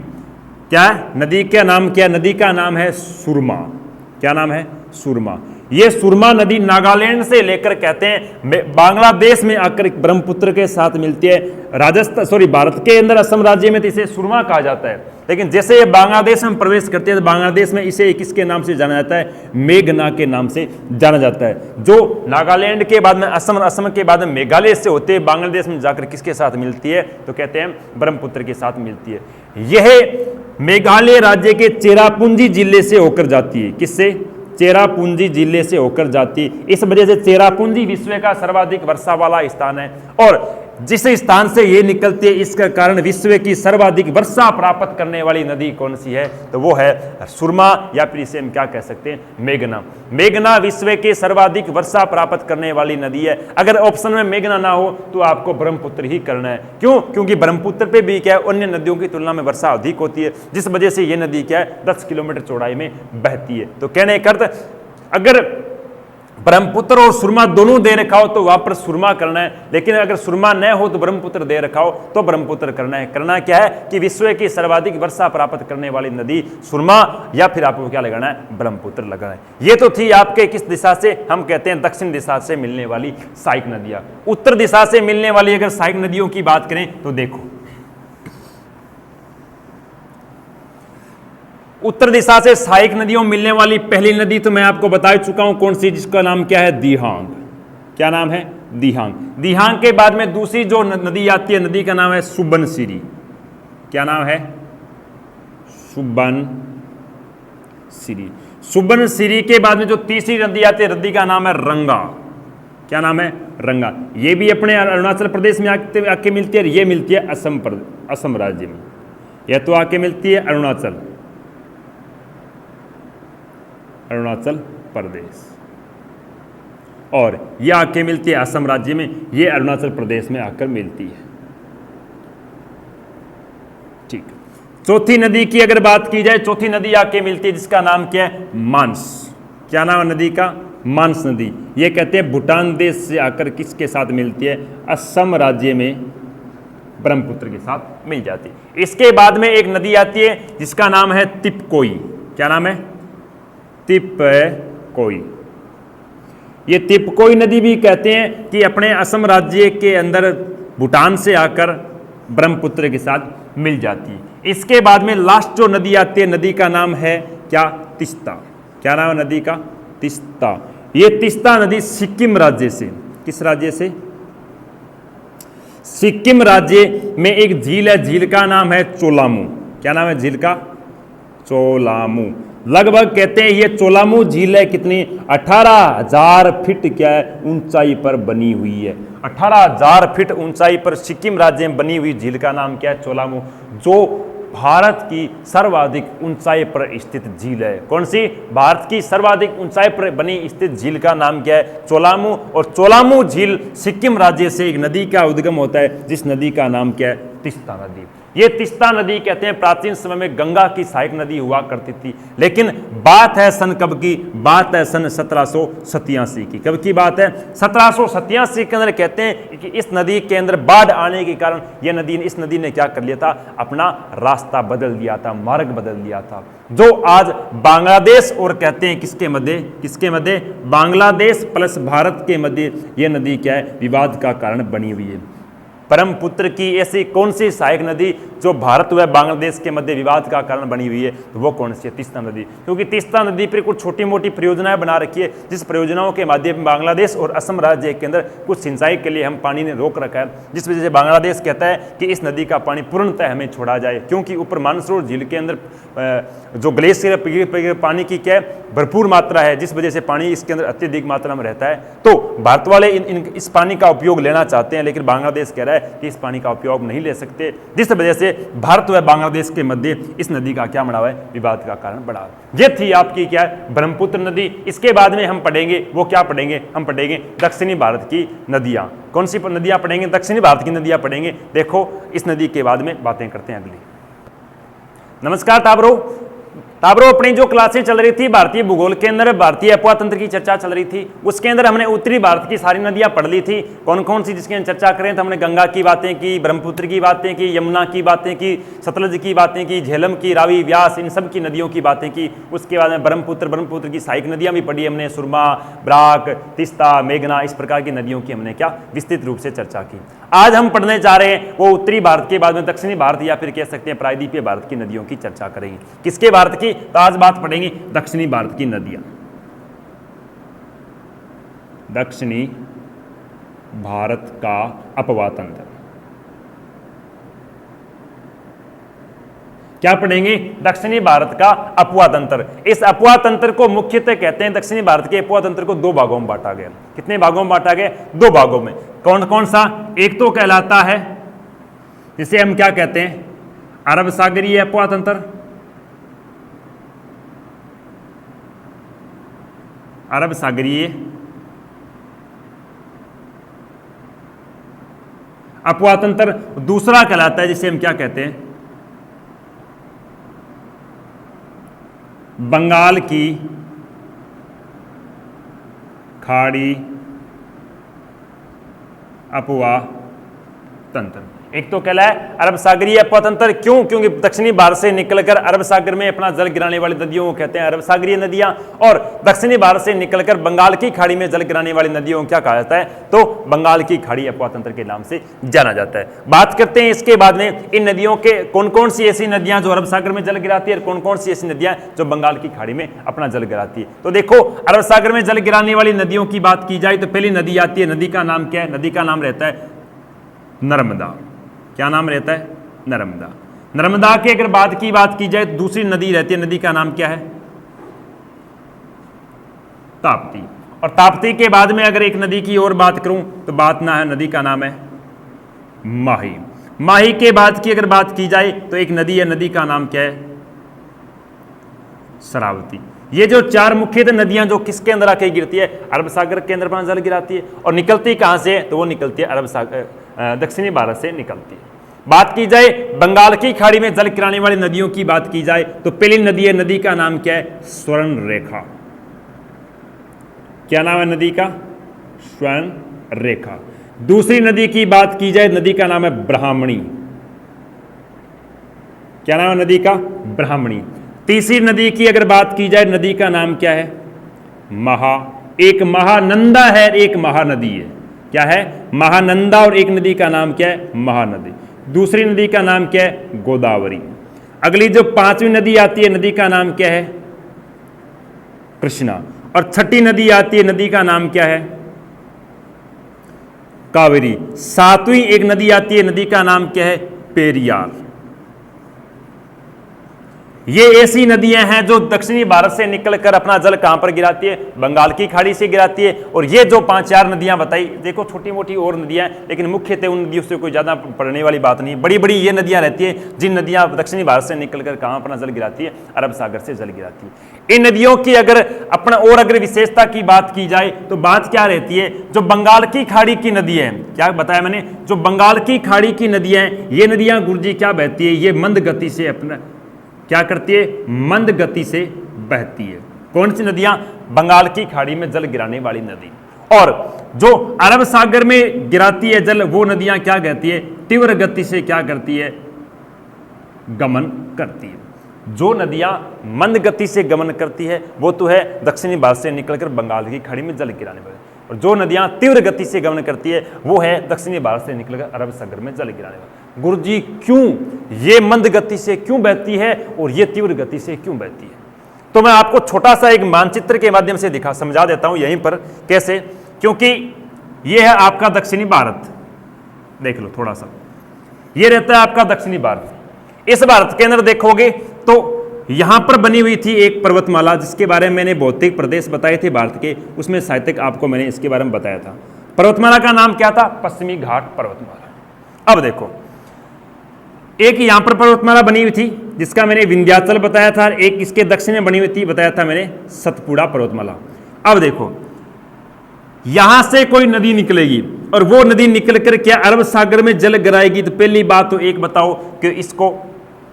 क्या है? नदी का नाम क्या है? नदी का नाम है सुरमा। क्या नाम है? सुरमा। ये सुरमा नदी नागालैंड से लेकर कहते हैं बांग्लादेश में आकर ब्रह्मपुत्र के साथ मिलती है। भारत के अंदर असम राज्य में तो इसे सुरमा कहा जाता है, लेकिन जैसे ये बांग्लादेश में प्रवेश करते हैं तो बांग्लादेश में इसे किसके नाम से जाना जाता है? मेघना के नाम से जाना जाता है। जो नागालैंड के बाद में असम और असम के बाद में मेघालय से होते हैं बांग्लादेश में जाकर किसके साथ मिलती है? तो कहते हैं ब्रह्मपुत्र के साथ मिलती है। यह मेघालय राज्य के चेरापूंजी जिले से होकर जाती है। किससे? चेरापूंजी जिले से होकर जाती है। इस वजह से चेरापूंजी विश्व का सर्वाधिक वर्षा वाला स्थान है, और जिस स्थान से ये निकलती है इसका कारण विश्व की सर्वाधिक वर्षा प्राप्त करने वाली नदी कौन सी है? तो वो है सुरमा, या फिर इसे हम क्या कह सकते हैं? मेघना। मेघना विश्व के सर्वाधिक वर्षा प्राप्त करने वाली नदी है। अगर ऑप्शन में मेघना ना हो तो आपको ब्रह्मपुत्र ही करना है। क्यों? क्योंकि ब्रह्मपुत्र पे भी क्या है, अन्य नदियों की तुलना में वर्षा अधिक होती है, जिस वजह से ये नदी क्या है, 10 किलोमीटर चौड़ाई में बहती है। तो कहने का अर्थ, अगर ब्रह्मपुत्र और सुरमा दोनों दे रखा हो तो वहां पर सुरमा करना है, लेकिन अगर सुरमा न हो तो ब्रह्मपुत्र दे रखा हो तो ब्रह्मपुत्र करना है। करना क्या है कि विश्व की सर्वाधिक वर्षा प्राप्त करने वाली नदी सुरमा, या फिर आपको क्या लगाना है? ब्रह्मपुत्र लगाना है। ये तो थी आपके किस दिशा से? हम कहते हैं दक्षिण दिशा से मिलने वाली सहायक नदियां। उत्तर दिशा से मिलने वाली अगर सहायक नदियों की बात करें तो देखो, उत्तर दिशा से सहायक नदियों मिलने वाली पहली नदी तो मैं आपको बता चुका हूं कौन सी, जिसका नाम क्या है? दिहांग। क्या नाम है? दिहांग। दिहांग के बाद में दूसरी जो नदी आती है, नदी का नाम है सुबनसिरी। क्या नाम है? सुबनसिरी। सुबनसिरी के बाद में जो तीसरी नदी आती है, नदी का नाम है रंगा। क्या नाम है? रंगा। ये भी अपने अरुणाचल प्रदेश में आके मिलती है, और ये मिलती है असम राज्य में। यह तो आके मिलती है अरुणाचल प्रदेश, और यह आके मिलती है असम राज्य में, यह अरुणाचल प्रदेश में आकर मिलती है। ठीक। चौथी नदी की अगर बात की जाए, चौथी नदी आके मिलती है जिसका नाम क्या है? मानस। क्या नाम है नदी का? मानस नदी। ये कहते हैं भूटान देश से आकर किसके साथ मिलती है? असम राज्य में ब्रह्मपुत्र के साथ मिल जाती है। इसके बाद में एक नदी आती है जिसका नाम है तिपकोई। क्या नाम है? तिपकोई। ये तिपकोई नदी भी कहते हैं कि अपने असम राज्य के अंदर भूटान से आकर ब्रह्मपुत्र के साथ मिल जाती है। इसके बाद में लास्ट जो नदी आती है, नदी का नाम है क्या? तीस्ता। क्या नाम है नदी का? तीस्ता। ये तीस्ता नदी सिक्किम राज्य से, किस राज्य से? सिक्किम राज्य में एक झील है, झील का नाम है चोलामू। क्या नाम है झील का? चोलामू। लगभग कहते हैं ये चोलामू झील है कितनी? 18,000 फीट क्या है? ऊंचाई पर बनी हुई है। 18,000 फीट ऊंचाई पर सिक्किम राज्य में बनी हुई झील का नाम क्या है? चोलामू। जो भारत की सर्वाधिक ऊंचाई पर स्थित झील है। कौन सी? भारत की सर्वाधिक ऊंचाई पर बनी स्थित झील का नाम क्या है? चोलामू। और चोलामू झील सिक्किम राज्य से एक नदी का उद्गम होता है, जिस नदी का नाम क्या है? तीस्ता नदी। ये तीस्ता नदी कहते हैं प्राचीन समय में गंगा की सहायक नदी हुआ करती थी, लेकिन बात है सन कब की? बात है सन 1787 की। कब की बात है? 1787 के अंदर कहते हैं कि इस नदी के अंदर बाढ़ आने के कारण इस नदी ने क्या कर लिया था? अपना रास्ता बदल दिया था, मार्ग बदल दिया था, जो आज बांग्लादेश और कहते हैं किसके मध्य? बांग्लादेश प्लस भारत के मध्य यह नदी क्या है? विवाद का कारण बनी हुई है। ब्रह्मपुत्र की ऐसी कौन सी सहायक नदी जो भारत व बांग्लादेश के मध्य विवाद का कारण बनी हुई है? तो वो कौन सी है? तीस्ता नदी। क्योंकि तीस्ता नदी पर कुछ छोटी मोटी परियोजनाएं बना रखी है, जिस परियोजनाओं के माध्यम से बांग्लादेश और असम राज्य के अंदर कुछ सिंचाई के लिए हम पानी ने रोक रखा है, जिस वजह से बांग्लादेश कहता है कि इस नदी का पानी पूर्णतः हमें छोड़ा जाए, क्योंकि ऊपर मानसरोवर झील के अंदर जो ग्लेशियर पिघल पानी की क्या भरपूर मात्रा है, जिस वजह से पानी इसके अंदर अत्यधिक मात्रा में रहता है। तो भारत वाले इस पानी का उपयोग लेना चाहते हैं, लेकिन बांग्लादेश कह रहा है कि इस पानी का उपयोग नहीं ले सकते, जिस वजह से भारत व बांग्लादेश के मध्य इस नदी का क्या बना हुआ है? विवाद का कारण बना। ये थी आपकी क्या है? ब्रह्मपुत्र नदी। इसके बाद में हम पढ़ेंगे, वो क्या पढ़ेंगे? हम पढ़ेंगे दक्षिणी भारत की नदियां। कौन सी नदियां पढ़ेंगे? दक्षिणी भारत की नदियां पढ़ेंगे। देखो इस नदी के बाद में बातें करते हैं अगली। नमस्कार टाबरो, ताबरो अपनी जो क्लासें चल रही थी भारतीय भूगोल के अंदर, भारतीय अपवा तंत्र की चर्चा चल रही थी, उसके अंदर हमने उत्तरी भारत की सारी नदियां पढ़ ली थी। कौन कौन सी जिसकी चर्चा करें तो हमने गंगा की बातें की, ब्रह्मपुत्र की बातें की, यमुना की बातें की, सतलज की बातें की, झेलम की, रावी, व्यास, इन सब की नदियों की बातें की। उसके बाद में ब्रह्मपुत्र की सहायक नदियां भी पढ़ी हमने, सुरमा, ब्राक, तिस्ता, मेघना, इस प्रकार की नदियों की हमने क्या विस्तृत रूप से चर्चा की। आज हम पढ़ने जा रहे हैं वो उत्तरी भारत के बाद में दक्षिणी भारत या फिर कह सकते हैं प्रायद्वीपीय भारत की नदियों की चर्चा करेंगे। किसके भारत की? तो आज बात पढ़ेंगे दक्षिणी भारत की नदियां। दक्षिणी भारत का अपवा तंत्र क्या पढ़ेंगे? दक्षिणी भारत का अपवा तंत्र। इस अपवा तंत्र को मुख्यतः कहते हैं, दक्षिणी भारत के अपवा तंत्र को दो भागों में बांटा गया। कितने भागों में बांटा गया? दो भागों में। कौन कौन सा? एक तो कहलाता है जिसे हम क्या कहते हैं? अरब सागरीय अपवा तंत्र, अरब सागरीय अपवा तंत्र। दूसरा कहलाता है जिसे हम क्या कहते हैं? बंगाल की खाड़ी अपवा तंत्र। एक तो कहला है अरब सागरीय अपवा तंत्र। क्यों? क्योंकि दक्षिणी भारत से निकलकर अरब सागर में अपना जल गिराने वाली नदियों को कहते हैं अरब सागरीय नदियां, और दक्षिणी भारत से निकलकर बंगाल की खाड़ी में जल गिराने वाली नदियों को क्या कहा जाता है? तो बंगाल की खाड़ी अपवा तंत्र के नाम से जाना जाता है। बात करते हैं इसके बाद में इन नदियों के कौन कौन सी ऐसी नदियां जो अरब सागर में जल गिराती है और कौन कौन सी ऐसी नदियां जो बंगाल की खाड़ी में अपना जल गिराती है। तो देखो, अरब सागर में जल गिराने वाली नदियों की बात की जाए तो पहली नदी आती है, नदी का नाम क्या है? नदी का नाम रहता है नर्मदा। क्या नाम रहता है? नर्मदा। नर्मदा की अगर बात की जाए तो दूसरी नदी रहती है, नदी का नाम क्या है? ताप्ती। और ताप्ती के बाद में अगर एक नदी की और बात करूं तो बात ना है, नदी का नाम है माही। माही के बाद की अगर बात की जाए तो एक नदी है, नदी का नाम क्या है? शरावती। ये जो चार मुख्यतः नदियां जो किसके अंदर आके गिरती है? अरब सागर के अंदर अपना जल गिराती है। और निकलती कहां से? तो वो निकलती है अरब सागर, दक्षिणी भारत से निकलती है। बात की जाए बंगाल की खाड़ी में जल गिराने वाली नदियों की बात की जाए तो पहली नदी है, नदी का नाम क्या है? स्वर्ण रेखा। क्या नाम है नदी का? स्वर्ण रेखा। दूसरी नदी की बात की जाए, नदी का नाम है ब्राह्मणी। क्या नाम है नदी का? ब्राह्मणी। तीसरी नदी की अगर बात की जाए, नदी का नाम क्या है? महा। एक महानंदा है, एक महानदी है। क्या है? महानंदा। और एक नदी का नाम क्या है? महानदी। दूसरी नदी का नाम क्या है? गोदावरी। अगली जो पांचवी नदी आती है, नदी का नाम क्या है? कृष्णा। और छठी नदी आती है, नदी का नाम क्या है? कावेरी। सातवीं एक नदी आती है, नदी का नाम क्या है? पेरियार। ये ऐसी नदियां हैं जो दक्षिणी भारत से निकलकर अपना जल कहां पर गिराती है? बंगाल की खाड़ी से गिराती है। और ये जो पांच चार नदियां बताई, देखो छोटी मोटी और नदियां हैं, लेकिन मुख्यतः उन नदियों से कोई ज्यादा पढ़ने वाली बात नहीं। बड़ी बड़ी ये नदियां रहती है जिन नदियां दक्षिणी भारत से निकलकर कहां अपना जल गिराती है? अरब सागर से जल गिराती है। इन नदियों की अगर अपना और अगर विशेषता की बात की जाए तो बात क्या रहती है? जो बंगाल की खाड़ी की नदी है, क्या बताया मैंने? जो बंगाल की खाड़ी की नदियां हैं, ये नदियां गुरुजी क्या बहती है? ये मंद गति से अपना क्या करती है? मंद गति से बहती है। कौन सी नदियां? बंगाल की खाड़ी में जल गिराने वाली नदी। और जो अरब सागर में गिराती है जल, वो नदियां क्या कहती है? तीव्र गति से क्या करती है? गमन करती है। जो नदियां मंद गति से गमन करती है वो तो है दक्षिणी भारत से निकलकर बंगाल की खाड़ी में जल गिराने वाली, और जो नदियां तीव्र गति से गमन करती है वो है दक्षिणी भारत से निकलकर अरब सागर में जल गिराने वाली। गुरुजी क्यों ये मंद गति से क्यों बहती है और ये तीव्र गति से क्यों बहती है? तो मैं आपको छोटा सा एक मानचित्र के माध्यम से समझा देता हूं यहीं पर कैसे। क्योंकि ये है आपका दक्षिणी भारत, देख लो थोड़ा सा, ये रहता है आपका दक्षिणी भारत। इस भारत के अंदर देखोगे तो यहां पर बनी हुई थी एक पर्वतमाला, जिसके बारे में मैंने भौतिक प्रदेश बताए थे भारत के, उसमें साहित्यिक आपको मैंने इसके बारे में बताया था। पर्वतमाला का नाम क्या था? पश्चिमी घाट पर्वतमाला। अब देखो, एक यहां पर पर्वतमाला बनी हुई थी जिसका मैंने विंध्याचल बताया था, एक इसके दक्षिण में बनी हुई थी, बताया था मैंने सतपुड़ा पर्वतमाला। अब देखो, यहां से कोई नदी निकलेगी और वो नदी निकलकर क्या अरब सागर में जल गिराएगी? तो पहली बात तो एक बताओ कि इसको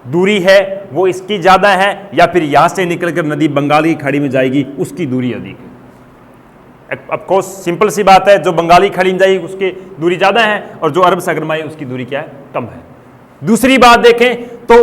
दूरी है वो इसकी ज्यादा है, या फिर यहां से निकलकर नदी बंगाल की खाड़ी में जाएगी उसकी दूरी अधिक है। ऑफ कोर्स सिंपल सी बात है, जो बंगाली खाड़ी में जाएगी उसकी दूरी ज्यादा है और जो अरब सागर में आई उसकी दूरी क्या है, कम है। दूसरी बात देखें तो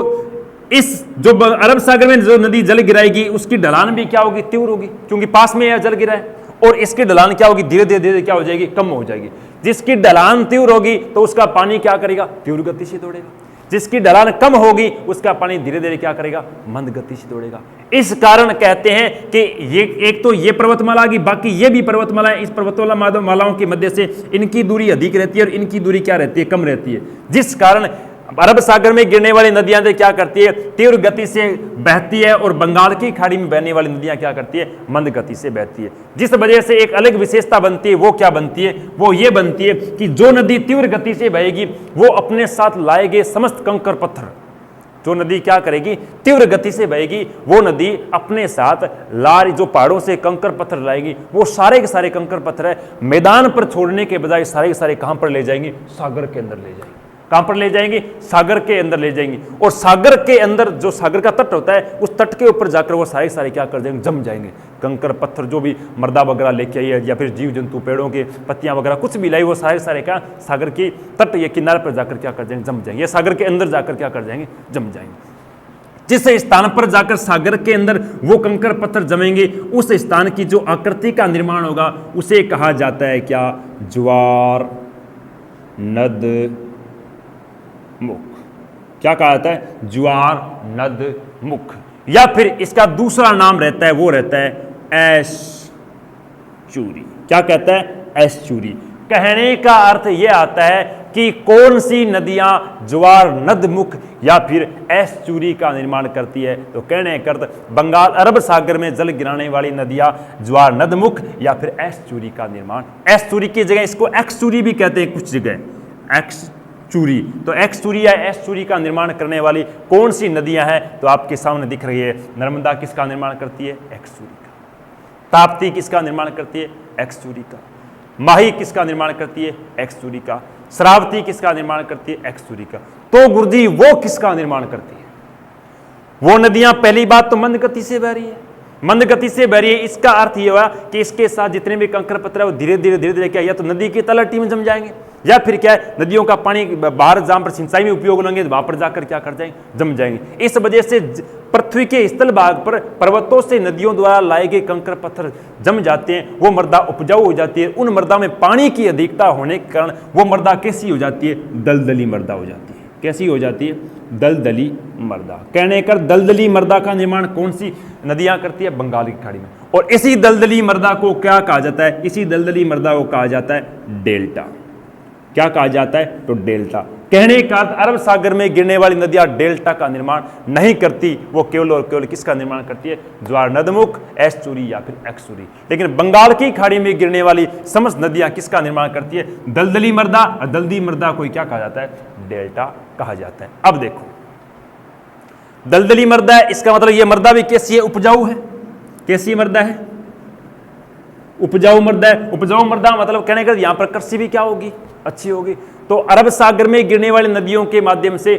इस जो अरब सागर में जो नदी जल गिराएगी उसकी ढलान भी क्या होगी, तीव्र होगी, क्योंकि पास में यह जल गिरा है। और इसकी ढलान क्या होगी, धीरे धीरे धीरे क्या हो जाएगी, कम हो जाएगी। जिसकी ढलान तीव्र होगी तो उसका पानी क्या करेगा, तीव्र गति से दौड़ेगा। जिसकी ढलान कम होगी उसका पानी धीरे धीरे क्या करेगा, मंद गति से दौड़ेगा। इस कारण कहते हैं कि ये एक तो ये पर्वतमाला की, बाकी ये भी पर्वतमाला है। इस पर्वतमाला मालाओं के मध्य से इनकी दूरी अधिक रहती है और इनकी दूरी क्या रहती है, कम रहती है। जिस कारण अरब सागर में गिरने वाली नदियां क्या करती है, तीव्र गति से बहती है, और बंगाल की खाड़ी में बहने वाली नदियां क्या करती है, मंद गति से बहती है। जिस वजह से एक अलग विशेषता बनती है, वो क्या बनती है, वो ये बनती है कि जो नदी तीव्र गति से बहेगी वो अपने साथ लाए गए समस्त कंकर पत्थर, जो नदी क्या करेगी, तीव्र गति से बहेगी, वो नदी अपने साथ जो पहाड़ों से कंकर पत्थर लाएगी, वो सारे के सारे कंकर पत्थर है मैदान पर छोड़ने के बजाय सारे के सारे कहां पर ले जाएंगे, सागर के अंदर ले जाएंगे। कहां पर ले जाएंगे, सागर के अंदर ले जाएंगे। और सागर के अंदर जो सागर का तट होता है, उस तट के ऊपर जाकर वो सारे सारे क्या कर जाएंगे, जम जाएंगे। कंकर पत्थर जो भी मर्दा वगैरह लेके आई है, या फिर जीव जंतु, पेड़ों के पत्तियां वगैरह कुछ भी लाई, वो सारे सारे क्या सागर की तट या किनारे पर जाकर क्या कर जाएंगे, जम जाएंगे, या सागर के अंदर जाकर क्या कर जाएंगे, जम जाएंगे। जिस स्थान पर जाकर सागर के अंदर वो कंकर पत्थर जमेंगे, उस स्थान की जो आकृति का निर्माण होगा उसे कहा जाता है क्या, ज्वार नद मुख। क्या कहा जाता है, ज्वार नद मुख। या फिर इसका दूसरा नाम रहता है, वो रहता है एस्चुरी। क्या कहता है, एस्चुरी। कहने का अर्थ यह आता है कि कौन सी नदियां ज्वार नद मुख या फिर एस्चुरी का निर्माण करती है। तो कहने का अर्थ बंगाल अरब सागर में जल गिराने वाली नदियां ज्वार नद मुख या फिर एस्चुरी का निर्माण। एस्चुरी की जगह इसको एक्सचुरी भी कहते हैं कुछ जगह, एक्सचुरी। तो एक्सचुरी या एस्चुरी का निर्माण करने वाली कौन सी नदियां हैं, तो आपके सामने दिख रही है। नर्मदा किसका निर्माण करती है, एक्सचुरी का। ताप्ती किसका निर्माण करती है, एक्सचुरी का। माही किसका निर्माण करती है, एक्सचुरी का। श्रावती किसका निर्माण करती है, एक्सचुरी का। तो गुरुजी वो किसका निर्माण करती है, वो नदियां पहली बात तो मंद गति से बह रही है, मंद गति से बह रही है। इसका अर्थ ये हुआ कि इसके साथ जितने भी कंकर पत्थर है वो धीरे धीरे धीरे धीरे क्या, या तो नदी की तलहटी में जम जाएंगे, या फिर क्या है, नदियों का पानी बाहर जहां पर सिंचाई में उपयोग होंगे वहां पर जाकर क्या कर जाएंगे, जम जाएंगे। इस वजह से पृथ्वी के स्थल भाग पर पर्वतों से नदियों द्वारा लाए गए कंकर पत्थर जम जाते हैं, वो मृदा उपजाऊ हो जाती है। उन मृदा में पानी की अधिकता होने के कारण वो मृदा कैसी हो जाती है, दलदली मृदा हो जाती है। कैसी हो जाती है, दलदली मृदा। कहने कर दलदली मृदा का निर्माण कौन सी नदियां करती है, बंगाल की खाड़ी में। और इसी दलदली मृदा को क्या कहा जाता है, इसी दलदली मृदा को कहा जाता है डेल्टा। क्या कहा जाता है, तो डेल्टा। कहने का अरब सागर में गिरने वाली नदियां डेल्टा का निर्माण नहीं करती, वो केवल और केवल किसका निर्माण करती है, ज्वार नदमुख, एस्चुरी या फिर एक्सचुरी। लेकिन बंगाल की खाड़ी में गिरने वाली समस्त नदियां किसका निर्माण करती है, दलदली मृदा। और दलदली मृदा को क्या कहा जाता है, डेल्टा कहा जाता है। अब देखो दलदली मृदा है, इसका मतलब यह मृदा भी कैसी है, उपजाऊ है। कैसी मृदा है, उपजाऊ मृदा है। उपजाऊ मृदा मतलब कहने का यहां पर कृषि भी क्या होगी, अच्छी होगी। तो अरब सागर में गिरने वाली नदियों के माध्यम से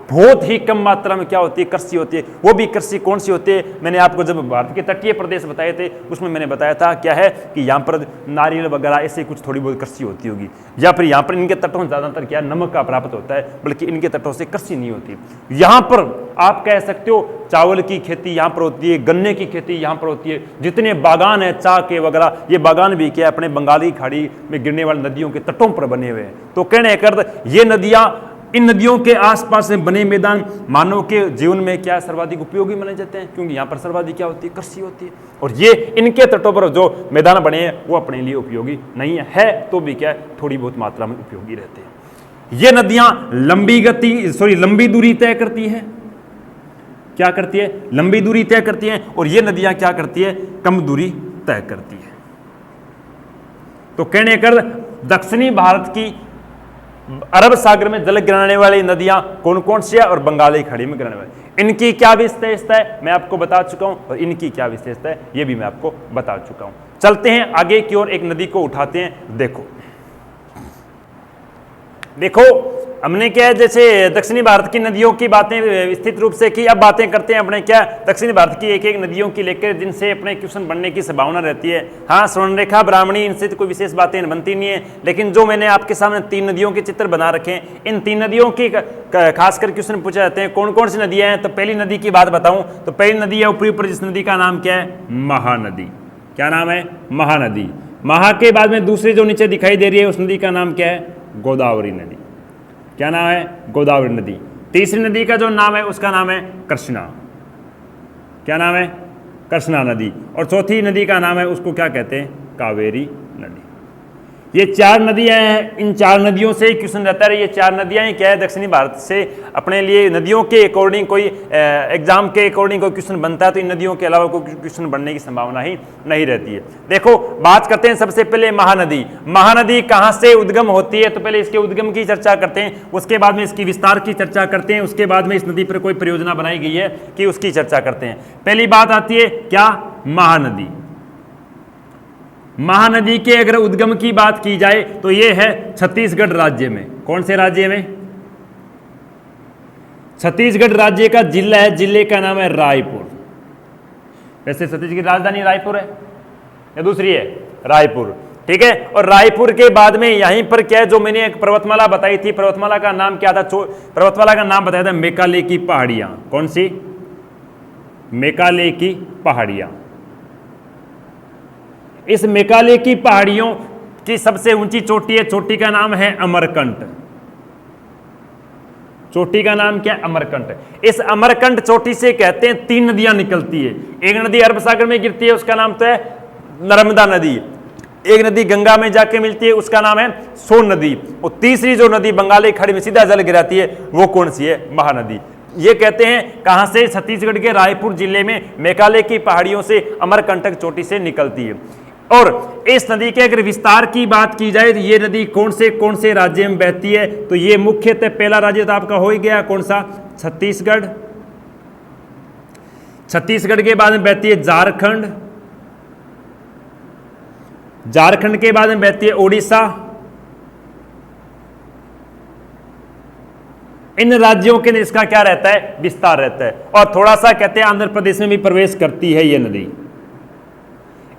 बहुत ही कम मात्रा में क्या होती है, कृषि होती है। वो भी कृषि कौन सी होती है, मैंने आपको जब भारत के तटीय प्रदेश बताए थे उसमें मैंने बताया था क्या है कि यहाँ पर नारियल वगैरह ऐसे कुछ थोड़ी बहुत कृषि होती होगी, या फिर यहाँ पर इनके तटों ज़्यादातर क्या नमक का प्राप्त होता है, बल्कि इनके तटों से कृषि नहीं होती। यहाँ पर आप कह सकते हो चावल की खेती यहाँ पर होती है, गन्ने की खेती यहाँ पर होती है। जितने बागान है चाह के वगैरह, ये बागान भी क्या अपने बंगाली खाड़ी में गिरने वाली नदियों के तटों पर बने हुए हैं। तो कहने का अर्थ ये नदियाँ, इन नदियों के आसपास में बने मैदान मानव के जीवन में क्या सर्वाधिक उपयोगी माने जाते हैं, क्योंकि यहाँ पर सर्वाधिक क्या होती है, कृषि होती है। और ये इनके तटों पर जो मैदान बने हैं वो अपने लिए उपयोगी नहीं है, तो भी क्या थोड़ी बहुत मात्रा में उपयोगी रहते हैं। ये नदियां लंबी दूरी तय करती है। क्या करती है, लंबी दूरी तय करती है। और ये नदियां क्या करती है, कम दूरी तय करती है। तो कहने कर दक्षिणी भारत की अरब सागर में जल गिराने वाली नदियां कौन कौन सी है, और बंगाली खाड़ी में गिराने वाली, इनकी क्या विशेषता है मैं आपको बता चुका हूं, और इनकी क्या विशेषता है ये भी मैं आपको बता चुका हूं। चलते हैं आगे की ओर, एक नदी को उठाते हैं। देखो हमने क्या है जैसे दक्षिणी भारत की नदियों की बातें स्थित रूप से की, अब बातें करते हैं अपने क्या दक्षिणी भारत की एक एक नदियों की लेकर जिनसे अपने क्वेश्चन बनने की संभावना रहती है। हाँ, स्वर्णरेखा, ब्राह्मणी, इनसे तो कोई विशेष बातें बनती नहीं है, लेकिन जो मैंने आपके सामने 3 नदियों के चित्र बना रखे हैं, इन 3 नदियों की खासकर क्वेश्चन पूछे जाते हैं कौन कौन सी नदियां हैं। तो पहली नदी की बात बताऊं तो पहली नदी है ऊपरी ऊपर जिस नदी का नाम क्या है, महानदी। क्या नाम है, महानदी। महा के बाद में दूसरी जो नीचे दिखाई दे रही है उस नदी का नाम क्या है, गोदावरी नदी। क्या नाम है, गोदावरी नदी। तीसरी नदी का जो नाम है उसका नाम है कृष्णा। क्या नाम है, कृष्णा नदी। और चौथी नदी का नाम है उसको क्या कहते हैं, कावेरी नदी। ये 4 नदियां हैं, इन 4 नदियों से क्वेश्चन रहता है। ये 4 नदियां ही क्या है, दक्षिणी भारत से अपने लिए नदियों के अकॉर्डिंग कोई एग्जाम के अकॉर्डिंग कोई क्वेश्चन बनता है तो इन नदियों के अलावा कोई क्वेश्चन बनने की संभावना ही नहीं रहती है। देखो बात करते हैं सबसे पहले महानदी। महानदी कहाँ से उद्गम होती है, तो पहले इसके उद्गम की चर्चा करते हैं, उसके बाद में इसकी विस्तार की चर्चा करते हैं, उसके बाद में इस नदी पर कोई परियोजना बनाई गई है कि उसकी चर्चा करते हैं। पहली बात आती है क्या, महानदी। महानदी के अगर उद्गम की बात की जाए तो यह है छत्तीसगढ़ राज्य में। कौन से राज्य में, छत्तीसगढ़ राज्य का जिला है, जिले का नाम है रायपुर। वैसे छत्तीसगढ़ की राजधानी रायपुर है या दूसरी है, रायपुर, ठीक है। और रायपुर के बाद में यहीं पर क्या है, जो मैंने एक पर्वतमाला बताई थी, पर्वतमाला का नाम क्या था, पर्वतमाला का नाम बताया था मेकाले की पहाड़ियां। कौन सी, मेकाले की पहाड़ियां। इस मेकाले की पहाड़ियों की सबसे ऊंची चोटी है, चोटी का नाम है अमरकंट। चोटी का नाम क्या है, अमरकंट। इस अमरकंट चोटी से कहते हैं 3 नदियां निकलती है। एक नदी अरब सागर में गिरती है, उसका नाम तो है नर्मदा नदी। एक नदी गंगा में जाके मिलती है, उसका नाम है सोन नदी। और तीसरी जो नदी बंगाल की खाड़ी में सीधा जल गिराती है वो कौन सी है, महानदी। ये कहते हैं कहां से, छत्तीसगढ़ के रायपुर जिले में मेकाले की पहाड़ियों से अमरकंटक चोटी से निकलती है। और इस नदी के अगर विस्तार की बात की जाए तो ये नदी कौन से राज्य में बहती है, तो ये मुख्यतः पहला राज्य तो आपका हो ही गया, कौन सा, छत्तीसगढ़। छत्तीसगढ़ के बाद में बहती है झारखंड, झारखंड के बाद में बहती है उड़ीसा। इन राज्यों के इसका क्या रहता है, विस्तार रहता है। और थोड़ा सा कहते हैं आंध्र प्रदेश में भी प्रवेश करती है ये नदी।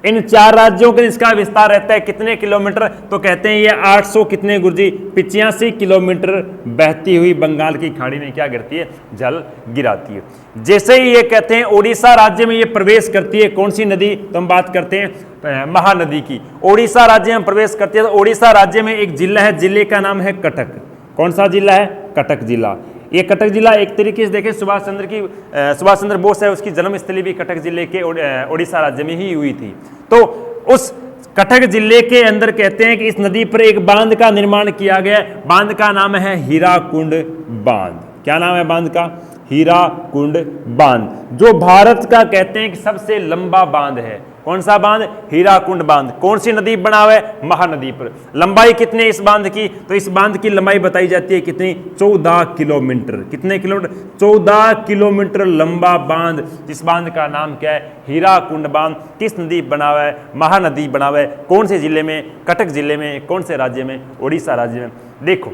इन 4 राज्यों के इसका विस्तार रहता है कितने किलोमीटर, तो कहते हैं ये 800 कितने गुरुजी, 85 किलोमीटर बहती हुई बंगाल की खाड़ी में क्या गिरती है, जल गिराती है। जैसे ही ये कहते हैं उड़ीसा राज्य में ये प्रवेश करती है, कौन सी नदी, तो हम बात करते हैं महानदी की। उड़ीसा राज्य में प्रवेश करती है तो उड़ीसा राज्य में एक जिला है, जिले का नाम है कटक। कौन सा जिला है, कटक जिला। ये कटक जिला एक तरीके से देखें सुभाष चंद्र बोस है, उसकी जन्मस्थली भी कटक जिले के उड़ीसा राज्य में ही हुई थी। तो उस कटक जिले के अंदर कहते हैं कि इस नदी पर एक बांध का निर्माण किया गया। बांध का नाम है हीराकुंड बांध। क्या नाम है बांध का, हीराकुंड बांध, जो भारत का कहते हैं कि सबसे लंबा बांध है। कौन सा बांध, हीराकुंड बांध। कौन सी नदी बना हुआ है, महानदी पर। लंबाई कितनी है इस बांध की, तो इस बांध की लंबाई बताई जाती है कितनी, 14 किलोमीटर। कितने किलोमीटर, 14 किलोमीटर लंबा बांध। इस बांध का नाम क्या है, हीराकुंड बांध। किस नदी बना हुआ है, महानदी बना हुआ है। कौन से जिले में, कटक जिले में। कौन से राज्य में, उड़ीसा राज्य में। देखो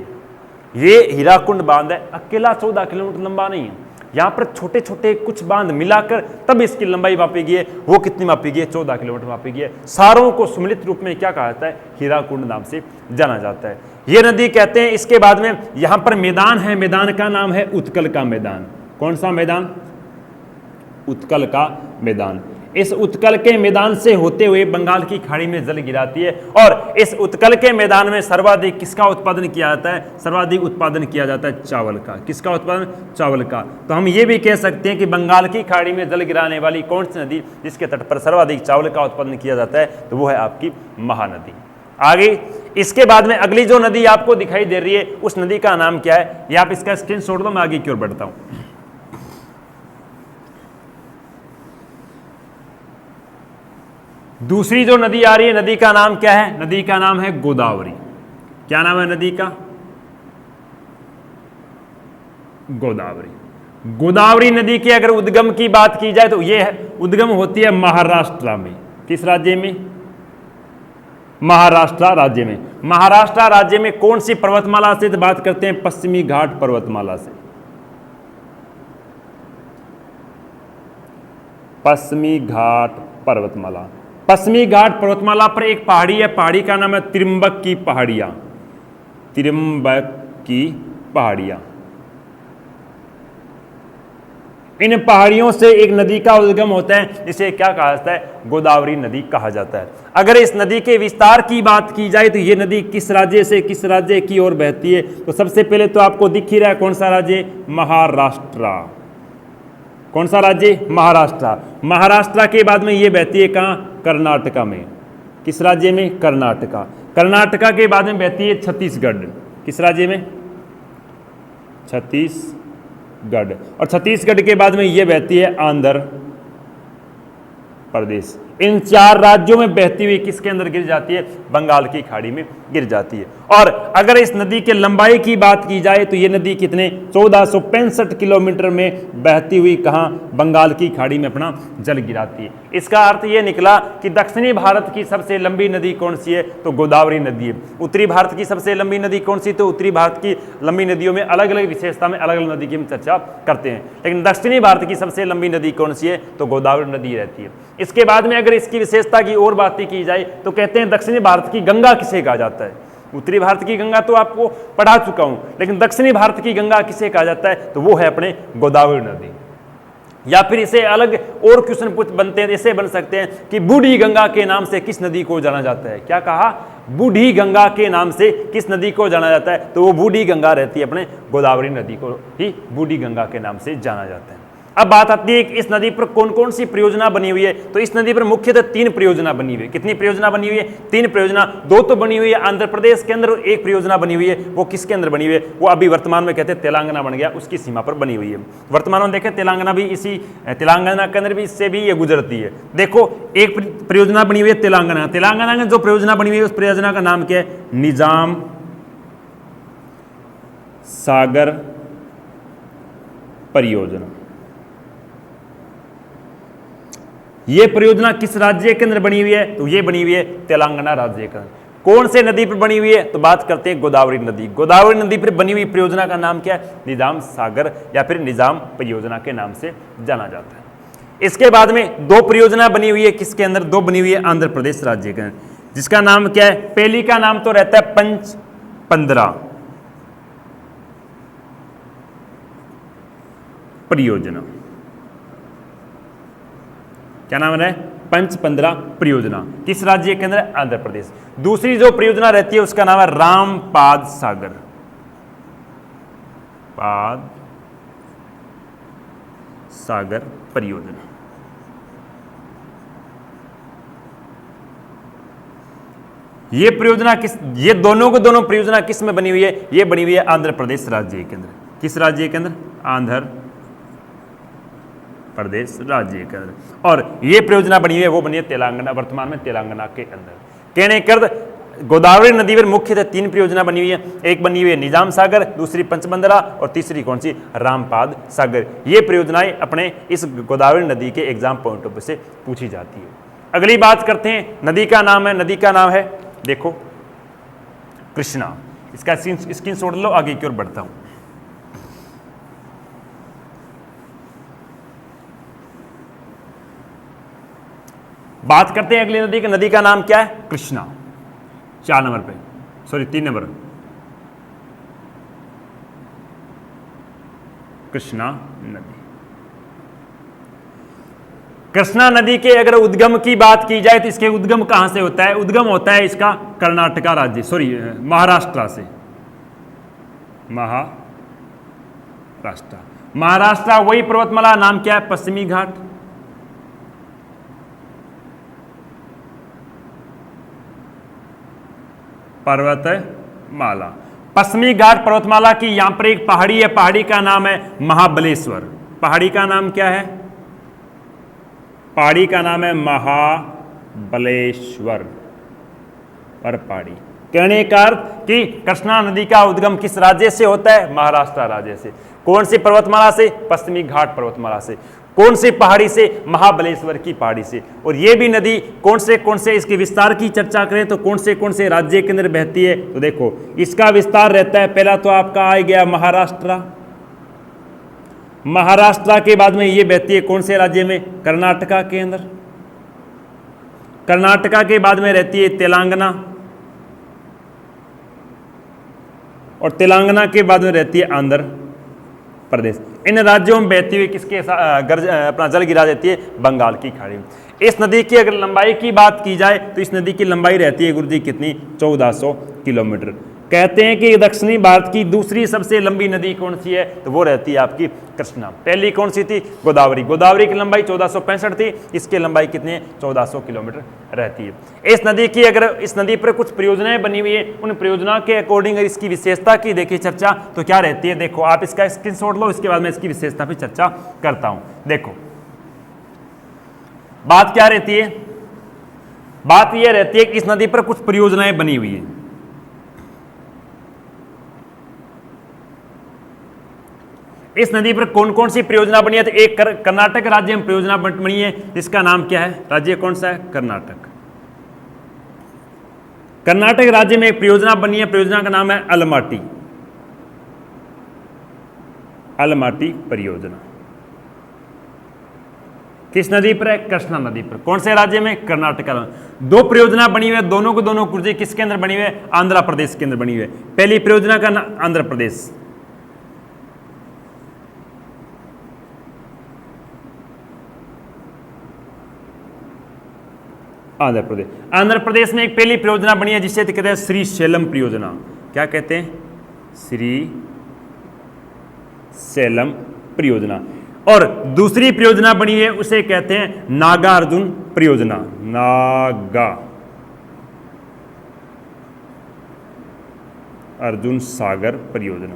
ये हीराकुंड बांध है, अकेला 14 किलोमीटर लंबा नहीं है, यहाँ पर छोटे छोटे कुछ बांध मिलाकर तब इसकी लंबाई मापी गई है। वो कितनी मापी गई है, 14 किलोमीटर मापी गई है। सारों को सम्मिलित रूप में क्या कहा जाता है, हीराकुंड नाम से जाना जाता है। ये नदी कहते हैं। इसके बाद में यहाँ पर मैदान है, मैदान का नाम है उत्कल का मैदान। कौन सा मैदान, उत्कल का मैदान। इस उत्कल के मैदान से होते हुए बंगाल की खाड़ी में जल गिराती है। और इस उत्कल के मैदान में सर्वाधिक किसका उत्पादन किया जाता है, सर्वाधिक उत्पादन किया जाता है चावल का। किसका उत्पादन, चावल का। तो हम ये भी कह सकते हैं कि बंगाल की खाड़ी में जल गिराने वाली कौन सी नदी जिसके तट पर सर्वाधिक चावल का उत्पादन किया जाता है, तो वो है आपकी महानदी। आगे इसके बाद में अगली जो नदी आपको दिखाई दे रही है उस नदी का नाम क्या है, ये आप इसका स्क्रीनशॉट दो, मैं आगे की ओर बढ़ता हूं। दूसरी जो नदी आ रही है, नदी का नाम क्या है, नदी का नाम है गोदावरी। क्या नाम है नदी का, गोदावरी। गोदावरी नदी के अगर उद्गम की बात की जाए तो यह उद्गम होती है महाराष्ट्र में। किस राज्य में, महाराष्ट्र राज्य में। महाराष्ट्र राज्य में कौन सी पर्वतमाला से बात करते हैं? पश्चिमी घाट पर्वतमाला से। पश्चिमी घाट पर्वतमाला। पश्चिमी घाट पर्वतमाला पर एक पहाड़ी है, पहाड़ी का नाम है त्रिम्बक की पहाड़ियां। त्रिम्बक की पहाड़ियां। इन पहाड़ियों से एक नदी का उद्गम होता है, इसे क्या कहा जाता है? गोदावरी नदी कहा जाता है। अगर इस नदी के विस्तार की बात की जाए तो ये नदी किस राज्य से किस राज्य की ओर बहती है? तो सबसे पहले तो आपको दिख ही रहा है कौन सा राज्य? महाराष्ट्र। कौन सा राज्य? महाराष्ट्र। महाराष्ट्र के बाद में ये बहती है कहाँ? कर्नाटका में। किस राज्य में? कर्नाटका। कर्नाटका के बाद में बहती है छत्तीसगढ़। किस राज्य में? छत्तीसगढ़। और छत्तीसगढ़ के बाद में ये बहती है आंध्र प्रदेश। इन 4 राज्यों में बहती हुई किसके अंदर गिर जाती है? बंगाल की खाड़ी में गिर जाती है। और अगर इस नदी के लंबाई की बात की जाए तो ये नदी कितने 1465 किलोमीटर में बहती हुई कहां? बंगाल की खाड़ी में अपना जल गिराती है। इसका अर्थ ये निकला कि दक्षिणी भारत की सबसे लंबी नदी कौन सी है? तो गोदावरी नदी है। उत्तरी भारत की सबसे लंबी नदी कौन सी? तो उत्तरी भारत की लंबी नदियों में अलग अलग विशेषता में अलग अलग नदी की हम चर्चा करते हैं, लेकिन दक्षिणी भारत की सबसे लंबी नदी कौन सी है? तो गोदावरी नदी रहती है। इसके बाद में अगर इसकी विशेषता की और बात की जाए तो कहते हैं दक्षिणी भारत की गंगा किसे कहा जाता है? उत्तरी भारत की गंगा तो आपको पढ़ा चुका हूं, लेकिन दक्षिणी भारत की गंगा किसे कहा जाता है? तो वो है अपने गोदावरी नदी। या फिर इसे अलग और क्वेश्चन पूछ बनते हैं, ऐसे बन सकते हैं कि बूढ़ी गंगा के नाम से किस नदी को जाना जाता है? क्या कहा? बूढ़ी गंगा के नाम से किस नदी को जाना जाता है? तो वो बूढ़ी गंगा रहती है अपने गोदावरी नदी को ही बूढ़ी गंगा के नाम से जाना जाता है। अब बात आती है कि इस नदी पर कौन कौन सी परियोजना बनी हुई है? तो इस नदी पर मुख्यतः 3 परियोजना बनी हुई है। कितनी परियोजना बनी हुई है? 3 परियोजना। 2 तो बनी हुई है आंध्र प्रदेश के अंदर, 1 परियोजना बनी हुई है। वो किसके अंदर बनी हुई है? वो अभी वर्तमान में कहते हैं तेलंगाना बन गया, उसकी सीमा पर बनी हुई है। वर्तमान में देखें तेलंगाना भी इसी तेलंगाना के अंदर भी इससे भी ये गुजरती है। देखो एक परियोजना बनी हुई है तेलंगाना। तेलंगाना में जो परियोजना बनी हुई है उस परियोजना का नाम क्या है? निजाम सागर परियोजना। ये परियोजना किस राज्य के अंदर बनी हुई है? तो ये बनी हुई है तेलंगाना राज्य के अंदर। कौन से नदी पर बनी हुई है? तो बात करते हैं गोदावरी नदी। गोदावरी नदी पर बनी हुई परियोजना का नाम क्या है? निजाम सागर या फिर निजाम परियोजना के नाम से जाना जाता है। इसके बाद में 2 परियोजना बनी हुई है किसके अंदर? 2 बनी हुई है आंध्र प्रदेश राज्य के अंदर, जिसका नाम क्या है? पहली का नाम तो रहता है पंच-पंद्रा परियोजना। क्या नाम है? पंच-पंद्रा परियोजना। किस राज्य के अंदर? आंध्र प्रदेश। दूसरी जो परियोजना रहती है उसका नाम है रामपाद सागर परियोजना। ये परियोजना ये दोनों परियोजना किस में बनी हुई है? ये बनी हुई है आंध्र प्रदेश राज्य के अंदर। किस राज्य के अंदर? आंध्र प्रदेश राज्य के अंदर। और ये परियोजना बनी हुई है वो बनी है तेलंगाना, वर्तमान में तेलंगाना के अंदर। कहने कर गोदावरी नदी पर मुख्यतः 3 परियोजना बनी हुई है। एक बनी हुई है निजाम सागर, दूसरी पंचबंदरा और तीसरी कौन सी? रामपाद सागर। ये परियोजनाएं अपने इस गोदावरी नदी के एग्जाम पॉइंट ऑफ व्यू से पूछी जाती है। अगली बात करते हैं, नदी का नाम है, नदी का नाम है देखो कृष्णा। इसका स्क्रीनशॉट लो, आगे की ओर बढ़ता हूं। बात करते हैं अगली नदी की। नदी का नाम क्या है? कृष्णा। 4 नंबर पे, सॉरी 3 नंबर, कृष्णा नदी। कृष्णा नदी के अगर उद्गम की बात की जाए तो इसके उद्गम कहां से होता है? उद्गम होता है इसका कर्नाटका राज्य, सॉरी महाराष्ट्र से। महाराष्ट्र वही पर्वतमाला, नाम क्या है? पश्चिमी घाट। पर्वतमाला, पश्चिमी घाट पर्वतमाला की यहां पर एक पहाड़ी है, पहाड़ी का नाम है महाबलेश्वर। पहाड़ी का नाम क्या है? पहाड़ी का नाम है महाबलेश्वर पर पहाड़ी। कहने का अर्थ कि कृष्णा नदी का उद्गम किस राज्य से होता है? महाराष्ट्र राज्य से। कौन सी पर्वतमाला से? पश्चिमी घाट पर्वतमाला से। कौन सी पहाड़ी से? महाबलेश्वर की पहाड़ी से। और ये भी नदी कौन से इसके विस्तार की चर्चा करें तो कौन से राज्य के अंदर बहती है? तो देखो इसका विस्तार रहता है, पहला तो आपका आ गया महाराष्ट्र, महाराष्ट्र के बाद में ये बहती है कौन से राज्य में? कर्नाटका के अंदर। कर्नाटका के बाद में रहती है तेलंगाना, और तेलंगाना के बाद में रहती है आंध्र प्रदेश। इन राज्यों में बहती हुई किसके अपना जल गिरा देती है? बंगाल की खाड़ी में। इस नदी की अगर लंबाई की बात की जाए तो इस नदी की लंबाई रहती है गुरुजी कितनी? 1400 किलोमीटर। कहते हैं कि दक्षिणी भारत की दूसरी सबसे लंबी नदी कौन सी है? तो वो रहती है आपकी कृष्णा। पहली कौन सी थी? गोदावरी। गोदावरी की लंबाई 1465 थी, इसकी लंबाई कितनी है? 1400 किलोमीटर रहती है। इस नदी की अगर इस नदी पर कुछ परियोजनाएं बनी हुई है, उन परियोजना के अकॉर्डिंग इसकी विशेषता की देखिए चर्चा तो क्या रहती है? देखो आप इसका स्क्रीनशॉट लो, इसके बाद मैं इसकी विशेषता पर चर्चा करता हूं। देखो बात क्या रहती है? बात यह रहती है कि इस नदी पर कुछ परियोजनाएं बनी हुई है। इस नदी पर कौन कौन सी परियोजना बनी है? तो एक कर्नाटक राज्य में परियोजना बनी है, जिसका नाम क्या है? राज्य कौन सा है? कर्नाटक। कर्नाटक राज्य में एक परियोजना बनी है, परियोजना का नाम है अलमाटी, अलमाटी परियोजना। किस नदी पर है? कृष्णा नदी पर। कौन से राज्य में? कर्नाटक में। दो परियोजना बनी हुई है, दोनों को दोनों कुर्जी किसके अंदर बनी हुई है? आंध्र प्रदेश के अंदर बनी हुई है। पहली परियोजना का नाम आंध्र प्रदेश, आंध्र प्रदेश। आंध्र प्रदेश में एक पहली परियोजना बनी है जिसे कहते हैं श्री सेलम परियोजना। क्या कहते हैं? श्री सेलम परियोजना। और दूसरी परियोजना बनी है उसे कहते हैं नागार्जुन परियोजना, नागा अर्जुन सागर परियोजना।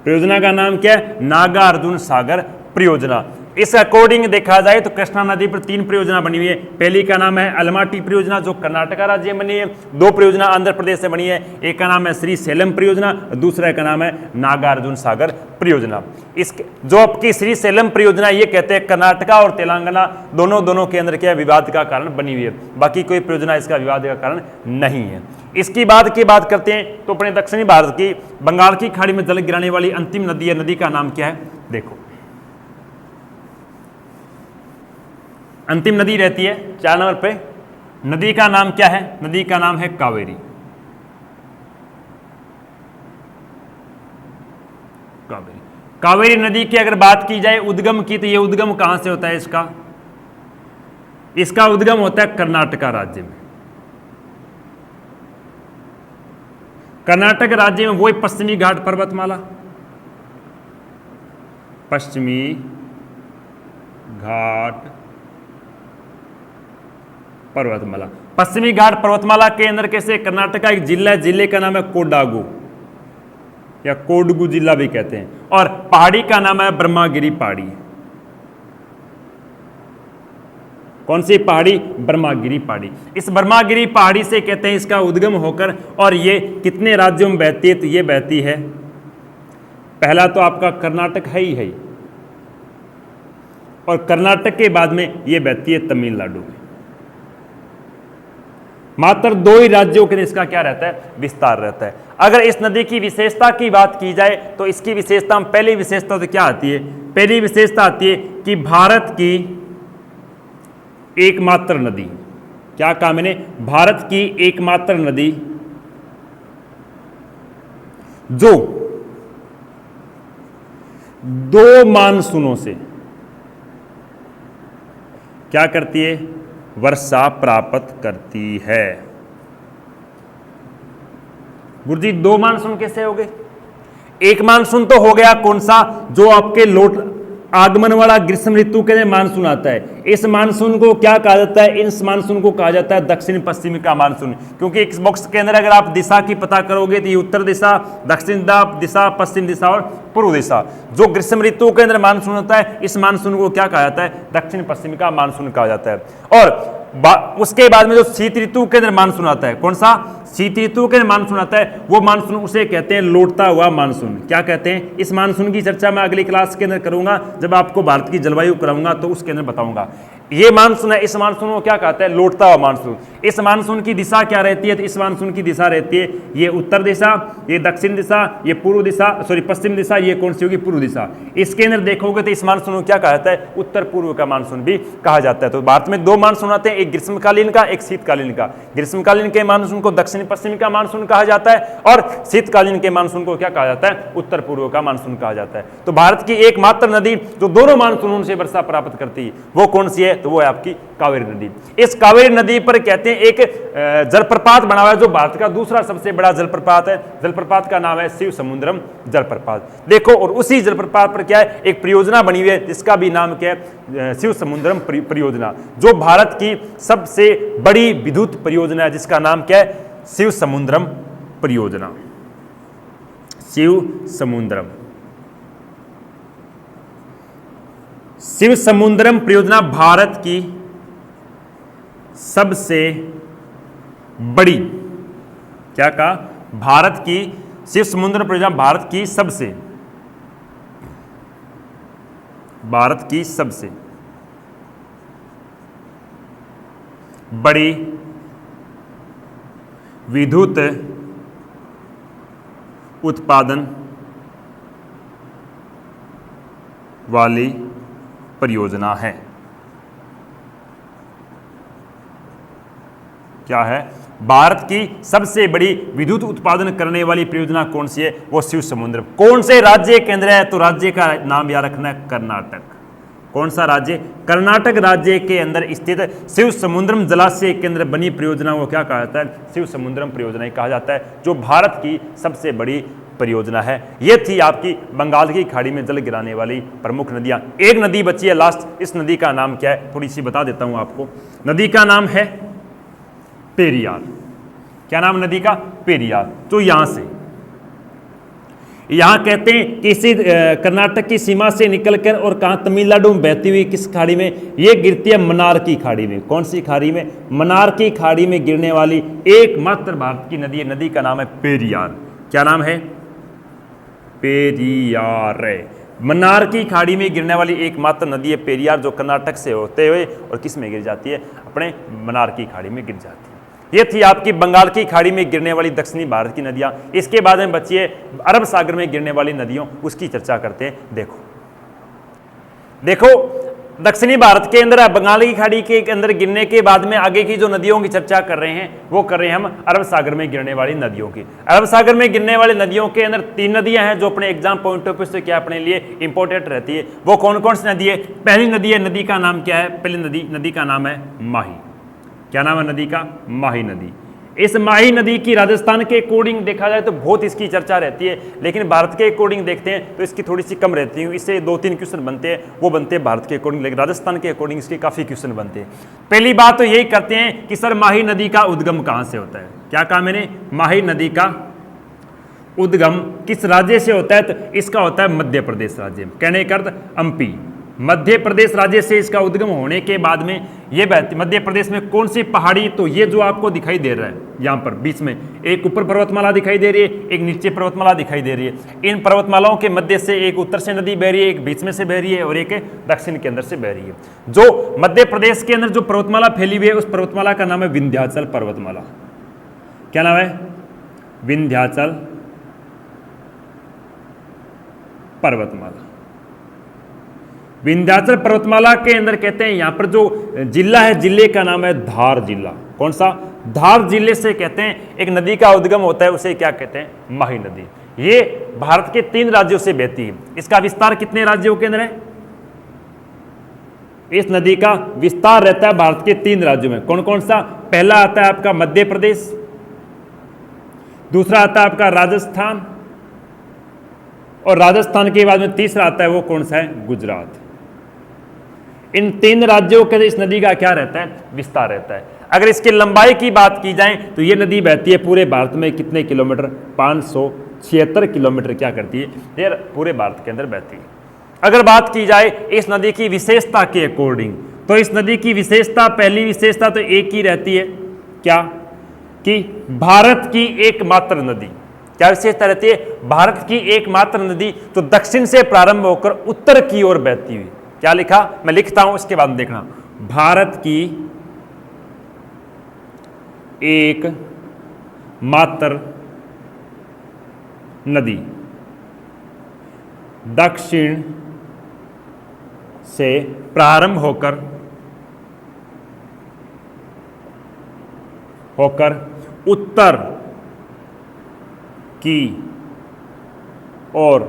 परियोजना का नाम क्या है? नागा अर्जुन सागर परियोजना। इस अकॉर्डिंग देखा जाए तो कृष्णा नदी पर 3 परियोजना बनी हुई है। पहली का नाम है अलमाटी परियोजना जो कर्नाटका राज्य में बनी है। 2 परियोजना आंध्र प्रदेश से बनी है, एक का नाम है श्री सेलम परियोजना, दूसरा का नाम है नागार्जुन सागर परियोजना। इसके जो आपकी श्री सेलम परियोजना ये कहते हैं कर्नाटका और तेलंगाना दोनों के अंदर क्या विवाद का कारण बनी हुई है, बाकी कोई परियोजना इसका विवाद का कारण नहीं है। इसकी बात करते हैं तो अपने दक्षिणी भारत की बंगाल की खाड़ी में जल गिराने वाली अंतिम नदी है, नदी का नाम क्या है? देखो अंतिम नदी रहती है 4 नंबर पे, नदी का नाम क्या है? नदी का नाम है कावेरी। कावेरी, कावेरी नदी की अगर बात की जाए उद्गम की तो ये उद्गम कहां से होता है? इसका उद्गम होता है कर्नाटका राज्य में। कर्नाटक राज्य में वही पश्चिमी घाट पर्वतमाला, पश्चिमी घाट पर्वतमाला। पश्चिमी घाट पर्वतमाला के अंदर कैसे? कर्नाटक का एक जिला है, जिले का नाम है कोडागु या कोडगु जिला भी कहते हैं, और पहाड़ी का नाम है ब्रह्मागिरी पहाड़ी। कौन सी पहाड़ी? ब्रह्मागिरी पहाड़ी। इस ब्रह्मागिरी पहाड़ी से कहते हैं इसका उद्गम होकर, और ये कितने राज्यों में बहती है? तो ये बहती है, पहला तो आपका कर्नाटक है ही, और कर्नाटक के बाद में ये बहती है तमिलनाडु में। मात्र 2 ही राज्यों के लिए इसका क्या रहता है? विस्तार रहता है। अगर इस नदी की विशेषता की बात की जाए तो इसकी विशेषता, पहली विशेषता तो क्या आती है? पहली विशेषता आती है कि भारत की एकमात्र नदी, क्या कहा मैंने? भारत की एकमात्र नदी जो 2 मानसूनों से क्या करती है? वर्षा प्राप्त करती है। गुरुजी 2 मानसून कैसे हो गए? एक मानसून तो हो गया कौन सा? जो आपके आगमन वाला ग्रीष्म ऋतु के मानसून आता है। इस मानसून को क्या कहा जाता है? इस मानसून को कहा जाता है दक्षिण पश्चिमी का मानसून, क्योंकि इस बॉक्स के अंदर अगर आप दिशा की पता करोगे तो ये उत्तर दिशा, दक्षिण दिशा, पश्चिम दिशा और पूर्व दिशा। जो ग्रीष्म ऋतु के अंदर मानसून होता है, इस मानसून को क्या कहा जाता है? दक्षिण पश्चिमी का मानसून कहा जाता है। और उसके बाद में जो शीत ऋतु के अंदर मानसून आता है, कौन सा शीत ऋतु के अंदर मानसून आता है, वो मानसून उसे कहते हैं लौटता हुआ मानसून। क्या कहते हैं? इस मानसून की चर्चा मैं अगली क्लास के अंदर करूंगा, जब आपको भारत की जलवायु कराऊंगा तो उसके अंदर बताऊंगा। ये मानसून है, इस मानसून को क्या कहते हैं? लौटता हुआ मानसून। इस मानसून की दिशा क्या रहती है? तो इस मानसून की दिशा रहती है ये उत्तर दिशा, ये दक्षिण दिशा, ये पूर्व दिशा, सॉरी पश्चिम दिशा, ये कौन सी होगी? पूर्व दिशा। इसके अंदर देखोगे तो इस मानसून को क्या कहा जाता है? उत्तर पूर्व का मानसून भी कहा जाता है। तो भारत में दो मानसून आते हैं, एक ग्रीष्मकालीन का, एक शीतकालीन का। ग्रीष्मकालीन के मानसून को दक्षिण पश्चिम का मानसून कहा जाता है और शीतकालीन के मानसून को क्या कहा जाता है? उत्तर पूर्व का मानसून कहा जाता है। तो भारत की एकमात्र नदी जो दोनों मानसूनों से वर्षा प्राप्त करती है वो कौन सी है? तो वो है आपकी कावेरी नदी। इस कावेरी नदी पर कहते हैं एक जलप्रपात बना हुआ है जो भारत का दूसरा सबसे बड़ा जलप्रपात है। जलप्रपात का नाम है शिव समुद्रम जलप्रपात। देखो, और उसी जलप्रपात पर क्या है? एक परियोजना बनी हुई है जिसका भी नाम क्या है? शिव समुद्रम परियोजना, जो भारत की सबसे बड़ी विद्युत परियोजना है, जिसका नाम क्या है? शिव समुद्रम परियोजना। शिव समुद्रम, शिव समुद्रम परियोजना भारत की सबसे बड़ी, क्या कहा? भारत की शिव समुद्र परियोजना भारत की सबसे बड़ी विद्युत उत्पादन वाली परियोजना है। क्या है? भारत की सबसे बड़ी विद्युत उत्पादन करने वाली परियोजना कौन सी है? वो शिव समुद्र। कौन से राज्य के अंदर है? तो राज्य का नाम याद रखना है, कर्नाटक। कौन सा राज्य? कर्नाटक राज्य के अंदर स्थित शिव समुद्रम जलाशय के अंदर बनी परियोजना को क्या कहा जाता है? शिव समुद्रम परियोजना ही कहा जाता है, जो भारत की सबसे बड़ी परियोजना है। ये थी आपकी बंगाल की खाड़ी में जल गिराने वाली प्रमुख नदियां। एक नदी बची है लास्ट, इस नदी का नाम क्या है? थोड़ी सी बता देता हूं आपको। नदी का नाम है पेरियार। क्या नाम नदी का? पेरियार। तो यहां कहते हैं कि इसी कर्नाटक की सीमा से निकलकर और कहां? तमिलनाडु में बहती हुई किस खाड़ी में? ये गिरती है मन्नार की खाड़ी में। कौन सी खाड़ी में? मन्नार की खाड़ी में गिरने वाली एकमात्र भारत की नदी है। नदी का नाम है पेरियार। क्या नाम है? पेरियार। मन्नार की खाड़ी में गिरने वाली एकमात्र नदी है पेरियार, जो कर्नाटक से होते हुए और किस में गिर जाती है? अपने मन्नार की खाड़ी में गिर जाती है। ये थी आपकी बंगाल की खाड़ी में गिरने वाली दक्षिणी भारत की नदियां। इसके बाद में बची है अरब सागर में गिरने वाली नदियों, उसकी चर्चा करते हैं। देखो दक्षिणी भारत के अंदर बंगाल की खाड़ी के अंदर गिरने के बाद में आगे की जो नदियों की चर्चा कर रहे हैं वो कर रहे हैं हम अरब सागर में गिरने वाली नदियों की। अरब सागर में गिरने वाली नदियों के अंदर 3 नदियां हैं जो अपने एग्जाम पॉइंट ऑफ व्यू से क्या अपने लिए इंपॉर्टेंट रहती है। वो कौन कौन सी नदी है? पहली नदी है, नदी का नाम क्या है? पहली नदी का नाम है माही। क्या नाम है नदी का? माही नदी। इस माही नदी की राजस्थान के अकॉर्डिंग देखा जाए तो बहुत इसकी चर्चा रहती है, लेकिन भारत के अकॉर्डिंग देखते हैं तो इसकी थोड़ी सी कम रहती है। इससे 2-3 क्वेश्चन बनते हैं, वो बनते हैं भारत के अकॉर्डिंग, लेकिन राजस्थान के अकॉर्डिंग इसके काफ़ी क्वेश्चन बनते हैं। पहली बात तो यही करते हैं कि सर माही नदी का उद्गम कहाँ से होता है? क्या कहा मैंने? माही नदी का उद्गम किस राज्य से होता है? तो इसका होता है मध्य प्रदेश राज्य में। कहने का अर्थ एमपी, मध्य प्रदेश राज्य से इसका उद्गम होने के बाद में ये बहती मध्य प्रदेश में कौन सी पहाड़ी? तो ये जो आपको दिखाई दे रहा है यहाँ पर बीच में, एक ऊपर पर्वतमाला दिखाई दे रही है, एक नीचे पर्वतमाला दिखाई दे रही है। इन पर्वतमालाओं के मध्य से एक उत्तर से नदी बह रही है, एक बीच में से बह रही है और एक दक्षिण के अंदर से बह रही है। जो मध्य प्रदेश के अंदर जो पर्वतमाला फैली हुई है उस पर्वतमाला का नाम है विंध्याचल पर्वतमाला। क्या नाम है? विंध्याचल पर्वतमाला। विंध्याचल पर्वतमाला के अंदर कहते हैं यहां पर जो जिला है, जिले का नाम है धार जिला। कौन सा? धार जिले से कहते हैं एक नदी का उद्गम होता है, उसे क्या कहते हैं? माही नदी। ये भारत के 3 राज्यों से बहती है। इसका विस्तार कितने राज्यों के अंदर है? इस नदी का विस्तार रहता है भारत के 3 राज्यों में। कौन कौन सा? पहला आता है आपका मध्य प्रदेश, दूसरा आता है आपका राजस्थान, और राजस्थान के बाद में तीसरा आता है वो कौन सा है? गुजरात। इन 3 राज्यों के इस नदी का क्या रहता है? विस्तार रहता है। अगर इसकी लंबाई की बात की जाए तो ये नदी बहती है पूरे भारत में कितने किलोमीटर? 576 किलोमीटर क्या करती है? ये पूरे भारत के अंदर बहती है। अगर बात की जाए इस नदी की विशेषता के अकॉर्डिंग तो इस नदी की विशेषता, पहली विशेषता तो एक ही रहती है, क्या कि भारत की एकमात्र नदी। क्या विशेषता रहती है? भारत की एकमात्र नदी तो दक्षिण से प्रारंभ होकर उत्तर की ओर बहती हुई। क्या लिखा? मैं लिखता हूं, इसके बाद देखना। भारत की एक मात्र नदी दक्षिण से प्रारंभ होकर उत्तर की ओर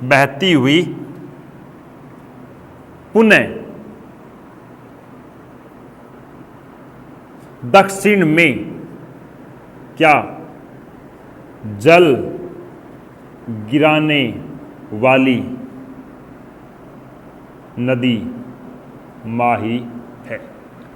बहती हुई पुनः दक्षिण में क्या जल गिराने वाली नदी माही है।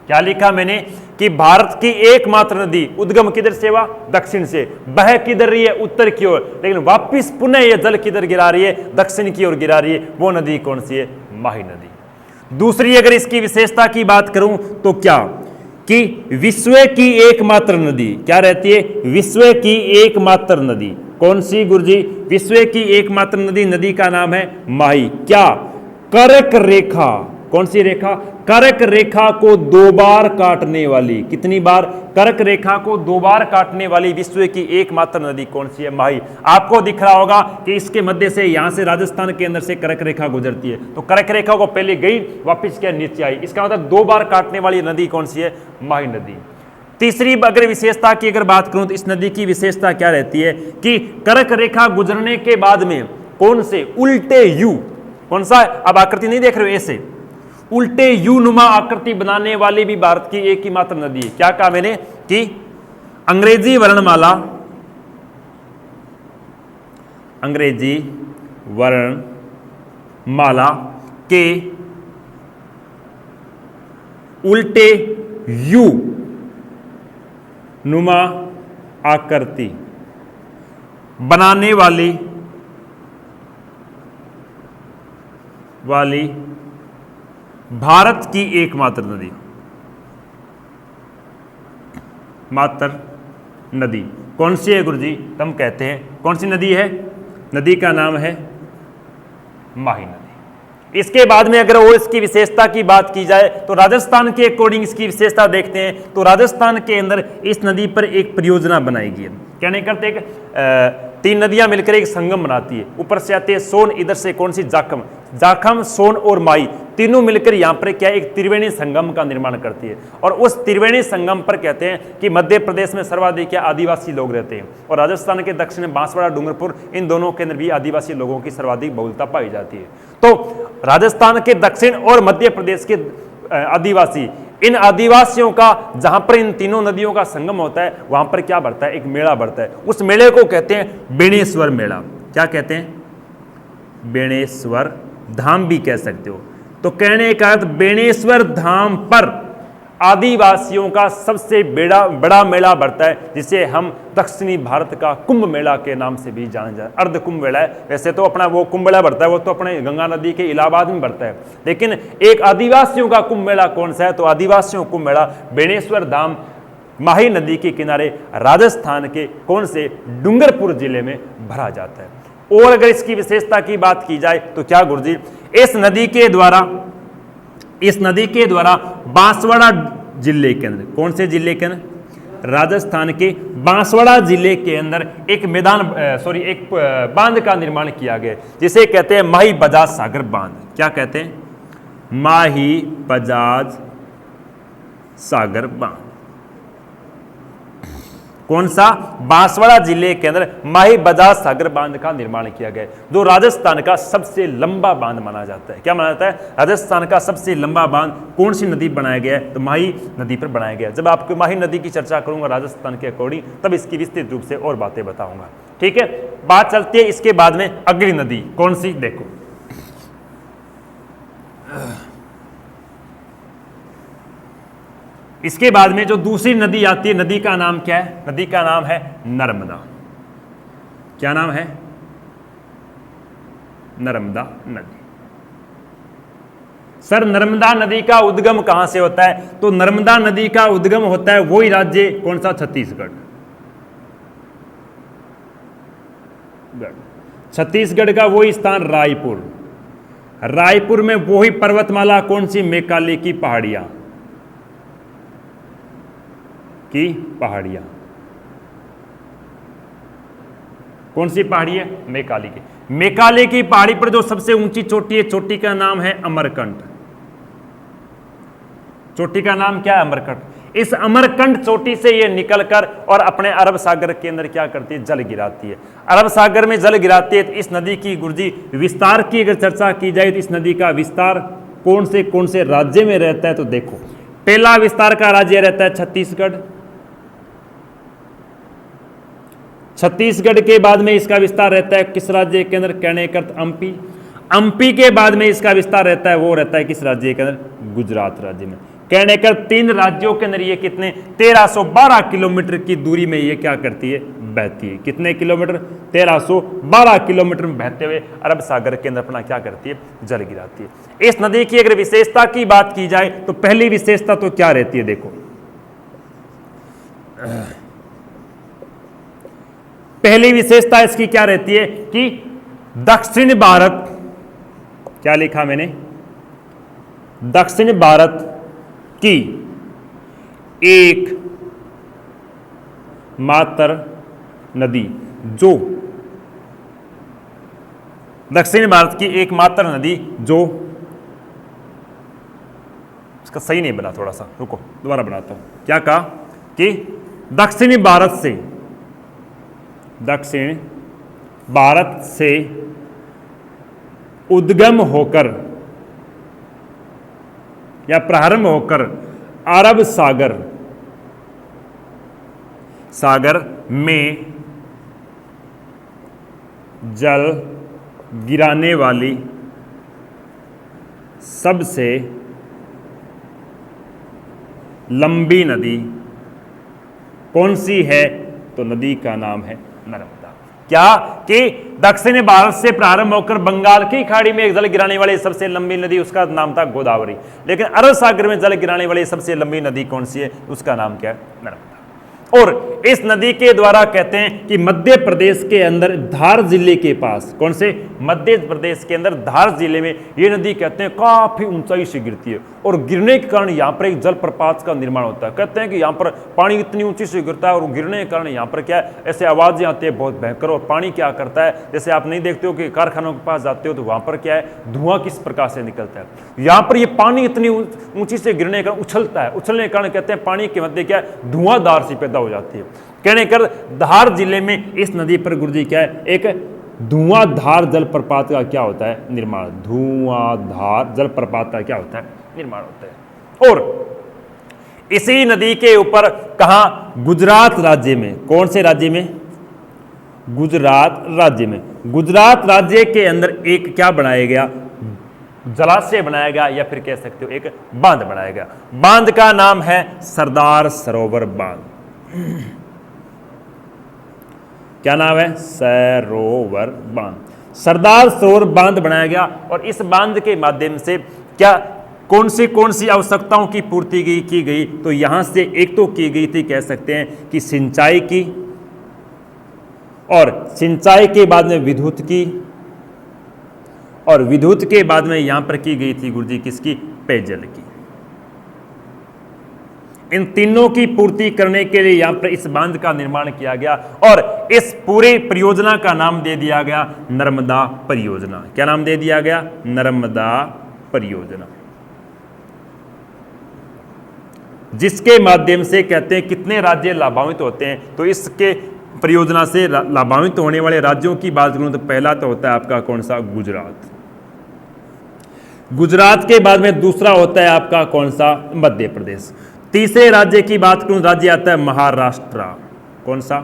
क्या लिखा मैंने? कि भारत की एकमात्र नदी उद्गम किधर से हुआ? दक्षिण से। बह किधर रही है? उत्तर की ओर। लेकिन वापिस पुनः यह जल किधर गिरा रही है? दक्षिण की ओर गिरा रही है। वो नदी कौन सी है? माही नदी। दूसरी अगर इसकी विशेषता की बात करूं तो क्या कि विश्व की एकमात्र नदी क्या रहती है? विश्व की एकमात्र नदी कौन सी गुरुजी? विश्व की एकमात्र नदी का नाम है माही। क्या? कर्क रेखा। कौन सी रेखा? कर्क रेखा को 2 बार काटने वाली। कितनी बार? कर्क रेखा को 2 बार काटने वाली विश्व की एकमात्र नदी कौन सी है? माही। आपको दिख रहा होगा कि इसके मध्य से, यहां से राजस्थान के अंदर से कर्क रेखा गुजरती है, तो कर्क रेखा को पहले गई, वापिस क्या नीचे आई। इसका मतलब 2 बार काटने वाली नदी कौन सी है? माही नदी। तीसरी अगर विशेषता की अगर बात करूं तो इस नदी की विशेषता क्या रहती है कि कर्क रेखा गुजरने के बाद में कौन से उल्टे यू, कौन सा? अब आकृति नहीं देख रहे हो? ऐसे उल्टे यू नुमा आकृति बनाने वाली भी भारत की एक ही मात्र नदी है। क्या कहा मैंने? कि अंग्रेजी वर्णमाला के उल्टे यू नुमा आकृति बनाने वाली भारत की एकमात्र नदी कौन सी है गुरुजी? हम कहते हैं कौन सी नदी है? नदी का नाम है माही नदी। इसके बाद में अगर और इसकी विशेषता की बात की जाए तो राजस्थान के अकॉर्डिंग इसकी विशेषता देखते हैं तो राजस्थान के अंदर इस नदी पर एक परियोजना बनाई गई है। क्या नहीं करते? 3 नदियां मिलकर एक संगम बनाती है। ऊपर से आते हैं सोन, इधर से कौन सी? जाखम, सोन और माई, तीनों मिलकर यहां पर क्या एक त्रिवेणी संगम का निर्माण करती है। और उस त्रिवेणी संगम पर कहते हैं कि मध्य प्रदेश में सर्वाधिक आदिवासी लोग रहते हैं और राजस्थान के दक्षिण में बांसवाड़ा, डूंगरपुर, इन दोनों के अंदर भी आदिवासी लोगों की सर्वाधिक बहुलता पाई जाती है। तो राजस्थान के दक्षिण और मध्य प्रदेश के आदिवासी, इन आदिवासियों का जहां पर इन तीनों नदियों का संगम होता है वहां पर क्या बढ़ता है? एक मेला बढ़ता है। उस मेले को कहते हैं बेणेश्वर मेला। क्या कहते हैं? बेणेश्वर धाम भी कह सकते हो। तो कहने का अर्थ बेणेश्वर धाम पर आदिवासियों का सबसे बड़ा मेला बढ़ता है, जिसे हम दक्षिणी भारत का कुंभ मेला के नाम से भी जाना जाए। अर्ध कुंभ मेला है। वैसे तो अपना वो कुंभ मेला बढ़ता है वो तो अपने गंगा नदी के इलाहाबाद में बढ़ता है, लेकिन एक आदिवासियों का कुंभ मेला कौन सा है? तो आदिवासियों कुंभ मेला बेणेश्वर धाम माही नदी के किनारे राजस्थान के कौन से? डूंगरपुर जिले में भरा जाता है। और अगर इसकी विशेषता की बात की जाए तो क्या गुरुजी? इस नदी के द्वारा बांसवाड़ा जिले के अंदर, कौन से जिले के अंदर? राजस्थान के बांसवाड़ा जिले के अंदर एक एक बांध का निर्माण किया गया जिसे कहते हैं माही बजाज सागर बांध। क्या कहते हैं? माही बजाज सागर बांध। कौन सा? बांसवाड़ा जिले के अंदर माही बजाज सागर बांध का निर्माण किया गया, जो राजस्थान का सबसे लंबा बांध माना जाता है। क्या माना जाता है? राजस्थान का सबसे लंबा बांध कौन सी नदी बनाया गया है? तो माही नदी पर बनाया गया। जब आपको माही नदी की चर्चा करूंगा राजस्थान के अकॉर्डिंग, तब इसकी विस्तृत रूप से और बातें बताऊंगा। ठीक है, बात चलती है इसके बाद में अगली नदी कौन सी? देखो, इसके बाद में जो दूसरी नदी आती है, नदी का नाम क्या है? नदी का नाम है नर्मदा। क्या नाम है? नर्मदा नदी। सर नर्मदा नदी का उद्गम कहां से होता है? तो नर्मदा नदी का उद्गम होता है वही राज्य कौन सा? छत्तीसगढ़। छत्तीसगढ़ का वही स्थान रायपुर। रायपुर में वही पर्वतमाला कौन सी? मैकाली की पहाड़ियां कौन सी पहाड़ी है? मैकाली की। मैकाली की पहाड़ी पर जो सबसे ऊंची चोटी है, चोटी का नाम है अमरकंट। चोटी का नाम क्या है? अमरकंट। इस अमरकंट चोटी से ये निकलकर और अपने अरब सागर के अंदर क्या करती है? जल गिराती है। अरब सागर में जल गिराती है। तो इस नदी की गुरुजी विस्तार की अगर चर्चा की जाए तो इस नदी का विस्तार कौन से राज्य में रहता है? तो देखो, पहला विस्तार का राज्य रहता है छत्तीसगढ़। छत्तीसगढ़ के बाद में इसका विस्तार रहता है किस राज्य के अंदर? कहनेकर्त एमपी। एमपी के बाद में इसका विस्तार रहता है, वो रहता है किस राज्य के अंदर? गुजरात राज्य में। कहनेकर 3 राज्यों के अंदर ये कितने 1312 किलोमीटर की दूरी में ये क्या करती है? बहती है। कितने किलोमीटर? 1312 किलोमीटर में बहते हुए अरब सागर के अंदर अपना क्या करती है? जल गिराती है। इस नदी की अगर विशेषता की बात की जाए तो पहली विशेषता तो क्या रहती है? देखो, पहली विशेषता इसकी क्या रहती है कि दक्षिण भारत, क्या लिखा मैंने? दक्षिण भारत की एक मात्र नदी, जो दक्षिण भारत की एकमात्र नदी जो, इसका सही नहीं बना, थोड़ा सा रुको दोबारा बनाता हूं। क्या कहा कि दक्षिण भारत से उद्गम होकर या प्रारंभ होकर अरब सागर में जल गिराने वाली सबसे लंबी नदी कौन सी है? तो नदी का नाम है नर्मदा। क्या कि दक्षिण भारत से प्रारंभ होकर बंगाल की खाड़ी में एक जल गिराने वाली सबसे लंबी नदी, उसका नाम था गोदावरी। लेकिन अरब सागर में जल गिराने वाली सबसे लंबी नदी कौन सी है? उसका नाम क्या है? नर्मदा। और इस नदी के द्वारा कहते हैं कि मध्य प्रदेश के अंदर धार जिले के पास, कौन से? मध्य प्रदेश के अंदर धार जिले में ये नदी कहते हैं काफी ऊंचाई से गिरती है और गिरने के कारण यहाँ पर एक जलप्रपात का निर्माण होता है। कहते हैं कि यहाँ पर पानी इतनी ऊंची से गिरता है और गिरने के कारण यहाँ पर क्या है, ऐसे आवाजें आती है बहुत भयंकर। और पानी क्या करता है, जैसे आप नहीं देखते हो कि कारखानों के पास जाते हो तो वहां पर क्या है, धुआं किस प्रकार से निकलता है। यहाँ पर ये पानी इतनी ऊंची से गिरने के कारण उछलता है। उछलने के कारण कहते हैं पानी के मध्य क्या है, धुआंधार सी पैदा हो जाती है। कहने कर धार जिले में इस नदी पर गुरुजी क्या है, एक धुआंधार जलप्रपात का क्या होता है? निर्माण। धुआंधार जलप्रपात का क्या होता है? निर्माण होता है। और इसी नदी के ऊपर कहां? गुजरात राज्य में। कौन से राज्य में? गुजरात राज्य में। गुजरात राज्य के अंदर एक क्या बनाया गया? जलाशय बनाया गया, या फिर कह सकते हो एक बांध बनाया गया। बांध का नाम है सरदार सरोवर बांध। क्या नाम है? सरोवर बांध। सरदार सरोवर बांध बनाया गया और इस बांध के माध्यम से क्या कौन सी आवश्यकताओं की पूर्ति की गई? तो यहां से एक तो की गई थी, कह सकते हैं कि सिंचाई की, और सिंचाई के बाद में विद्युत की, और विद्युत के बाद में यहां पर की गई थी गुरुजी किसकी? पेयजल की। इन तीनों की पूर्ति करने के लिए यहां पर इस बांध का निर्माण किया गया और इस पूरी परियोजना का नाम दे दिया गया नर्मदा परियोजना। क्या नाम दे दिया गया? नर्मदा परियोजना। जिसके माध्यम से कहते हैं कितने राज्य लाभान्वित होते हैं, तो इसके परियोजना से लाभान्वित होने वाले राज्यों की बात करूं तो पहला तो होता है आपका कौन सा? गुजरात। गुजरात के बाद में दूसरा होता है आपका कौन सा? मध्य प्रदेश। तीसरे राज्य की बात करूं, राज्य आता है महाराष्ट्र। कौन सा?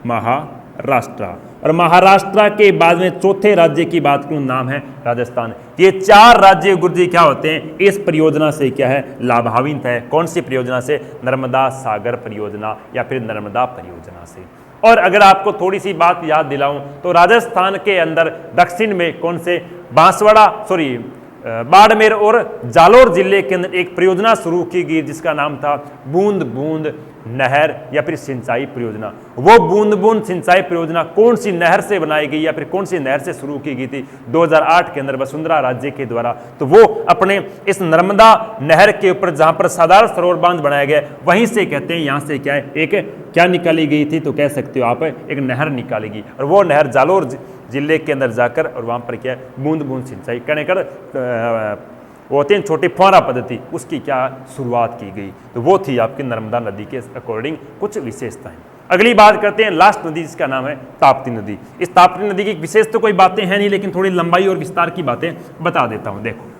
महाराष्ट्र। और महाराष्ट्र के बाद में चौथे राज्य की बात करूं, नाम है राजस्थान। ये 4 राज्य गुरुजी क्या होते हैं? इस परियोजना से क्या है? लाभान्वित है। कौन सी परियोजना से? नर्मदा सागर परियोजना या फिर नर्मदा परियोजना से। और अगर आपको थोड़ी सी बात याद दिलाऊं तो राजस्थान के अंदर दक्षिण में कौन से? बांसवाड़ा, बाड़मेर और जालोर जिले के अंदर एक परियोजना शुरू की गई जिसका नाम था बूंद बूंद नहर या फिर सिंचाई परियोजना। वो बूंद बूंद सिंचाई परियोजना कौन सी नहर से बनाई गई या फिर कौन सी नहर से शुरू की गई थी 2008 के अंदर वसुंधरा राज्य के द्वारा। तो वो अपने इस नर्मदा नहर के ऊपर जहां पर सरदार सरोवर बांध बनाया गया वहीं से कहते हैं, यहां से क्या है एक क्या निकाली गई थी, तो कह सकते हो आप एक नहर निकाली गई और वो नहर जालोर जिले के अंदर जाकर और वहां पर क्या है बूंद बूंद सिंचाई करने कर वो होते हैं छोटी फुहारा पद्धति, उसकी क्या शुरुआत की गई। तो वो थी आपकी नर्मदा नदी के अकॉर्डिंग कुछ विशेषताएं। अगली बात करते हैं लास्ट नदी जिसका नाम है ताप्ती नदी। इस ताप्ती नदी की विशेष तो कोई बातें हैं नहीं, लेकिन थोड़ी लंबाई और विस्तार की बातें बता देता हूं। देखो,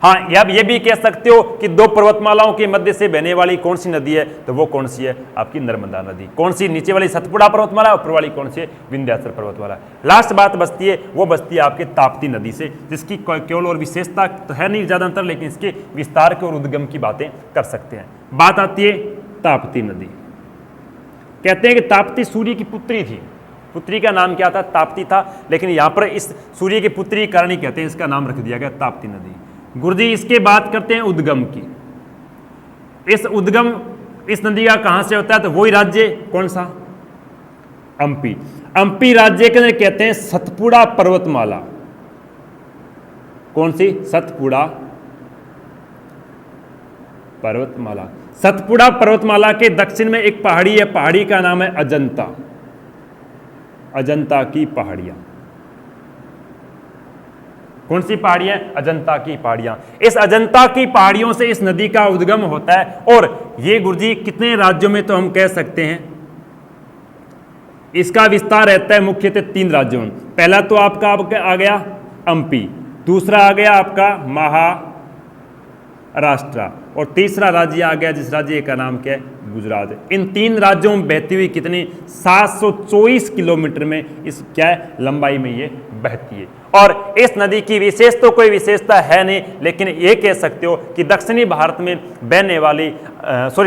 हाँ, अब ये भी कह सकते हो कि दो पर्वतमालाओं के मध्य से बहने वाली कौन सी नदी है, तो वो कौन सी है आपकी नर्मदा नदी। कौन सी, नीचे वाली सतपुड़ा पर्वतमाला, ऊपर वाली कौन सी है विंध्याचल पर्वतमाला। लास्ट बात बचती है, वो बचती है आपके ताप्ती नदी से, जिसकी केवल और विशेषता तो है नहीं ज्यादातर, लेकिन इसके विस्तार के और उद्गम की बातें कर सकते हैं। बात आती है ताप्ती नदी। कहते हैं कि ताप्ती सूर्य की पुत्री थी। पुत्री का नाम क्या था, ताप्ती था, लेकिन यहां पर इस सूर्य की पुत्री के कारण ही कहते हैं इसका नाम रख दिया गया ताप्ती नदी। गुरुजी इसके बात करते हैं उद्गम की। इस उद्गम इस नदी का कहां से होता है, तो वही राज्य कौन सा, एमपी। एमपी राज्य के अंदर कहते हैं सतपुड़ा पर्वतमाला। कौन सी, सतपुड़ा पर्वतमाला। सतपुड़ा पर्वतमाला के दक्षिण में एक पहाड़ी है, पहाड़ी का नाम है अजंता। अजंता की पहाड़ियां। कौन सी पहाड़ियां, अजंता की पहाड़ियां। इस अजंता की पहाड़ियों से इस नदी का उद्गम होता है। और ये गुरुजी कितने राज्यों में, तो हम कह सकते हैं इसका विस्तार रहता है मुख्यतः 3 राज्यों में। पहला तो आपका आ गया एमपी, दूसरा आ गया आपका महाराष्ट्र, और तीसरा राज्य आ गया जिस राज्य का नाम क्या है, गुजरात। इन 3 राज्यों में बहती हुई कितनी 724 किलोमीटर में इस क्या है लंबाई में ये बहती है। और इस नदी की विशेष तो कोई विशेषता है नहीं, लेकिन ये कह सकते हो कि दक्षिणी भारत में बहने वाली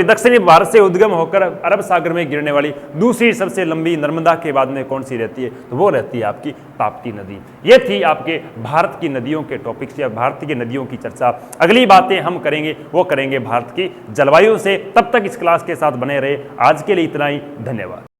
दक्षिणी भारत से उद्गम होकर अरब सागर में गिरने वाली दूसरी सबसे लंबी नर्मदा के बाद में कौन सी रहती है, तो वो रहती है आपकी ताप्ती नदी। ये थी आपके भारत की नदियों के टॉपिक्स या भारत की नदियों की चर्चा। अगली बातें हम करेंगे वो करेंगे भारत की जलवायु से। तब तक इस क्लास के साथ बने रहे। आज के लिए इतना ही, धन्यवाद।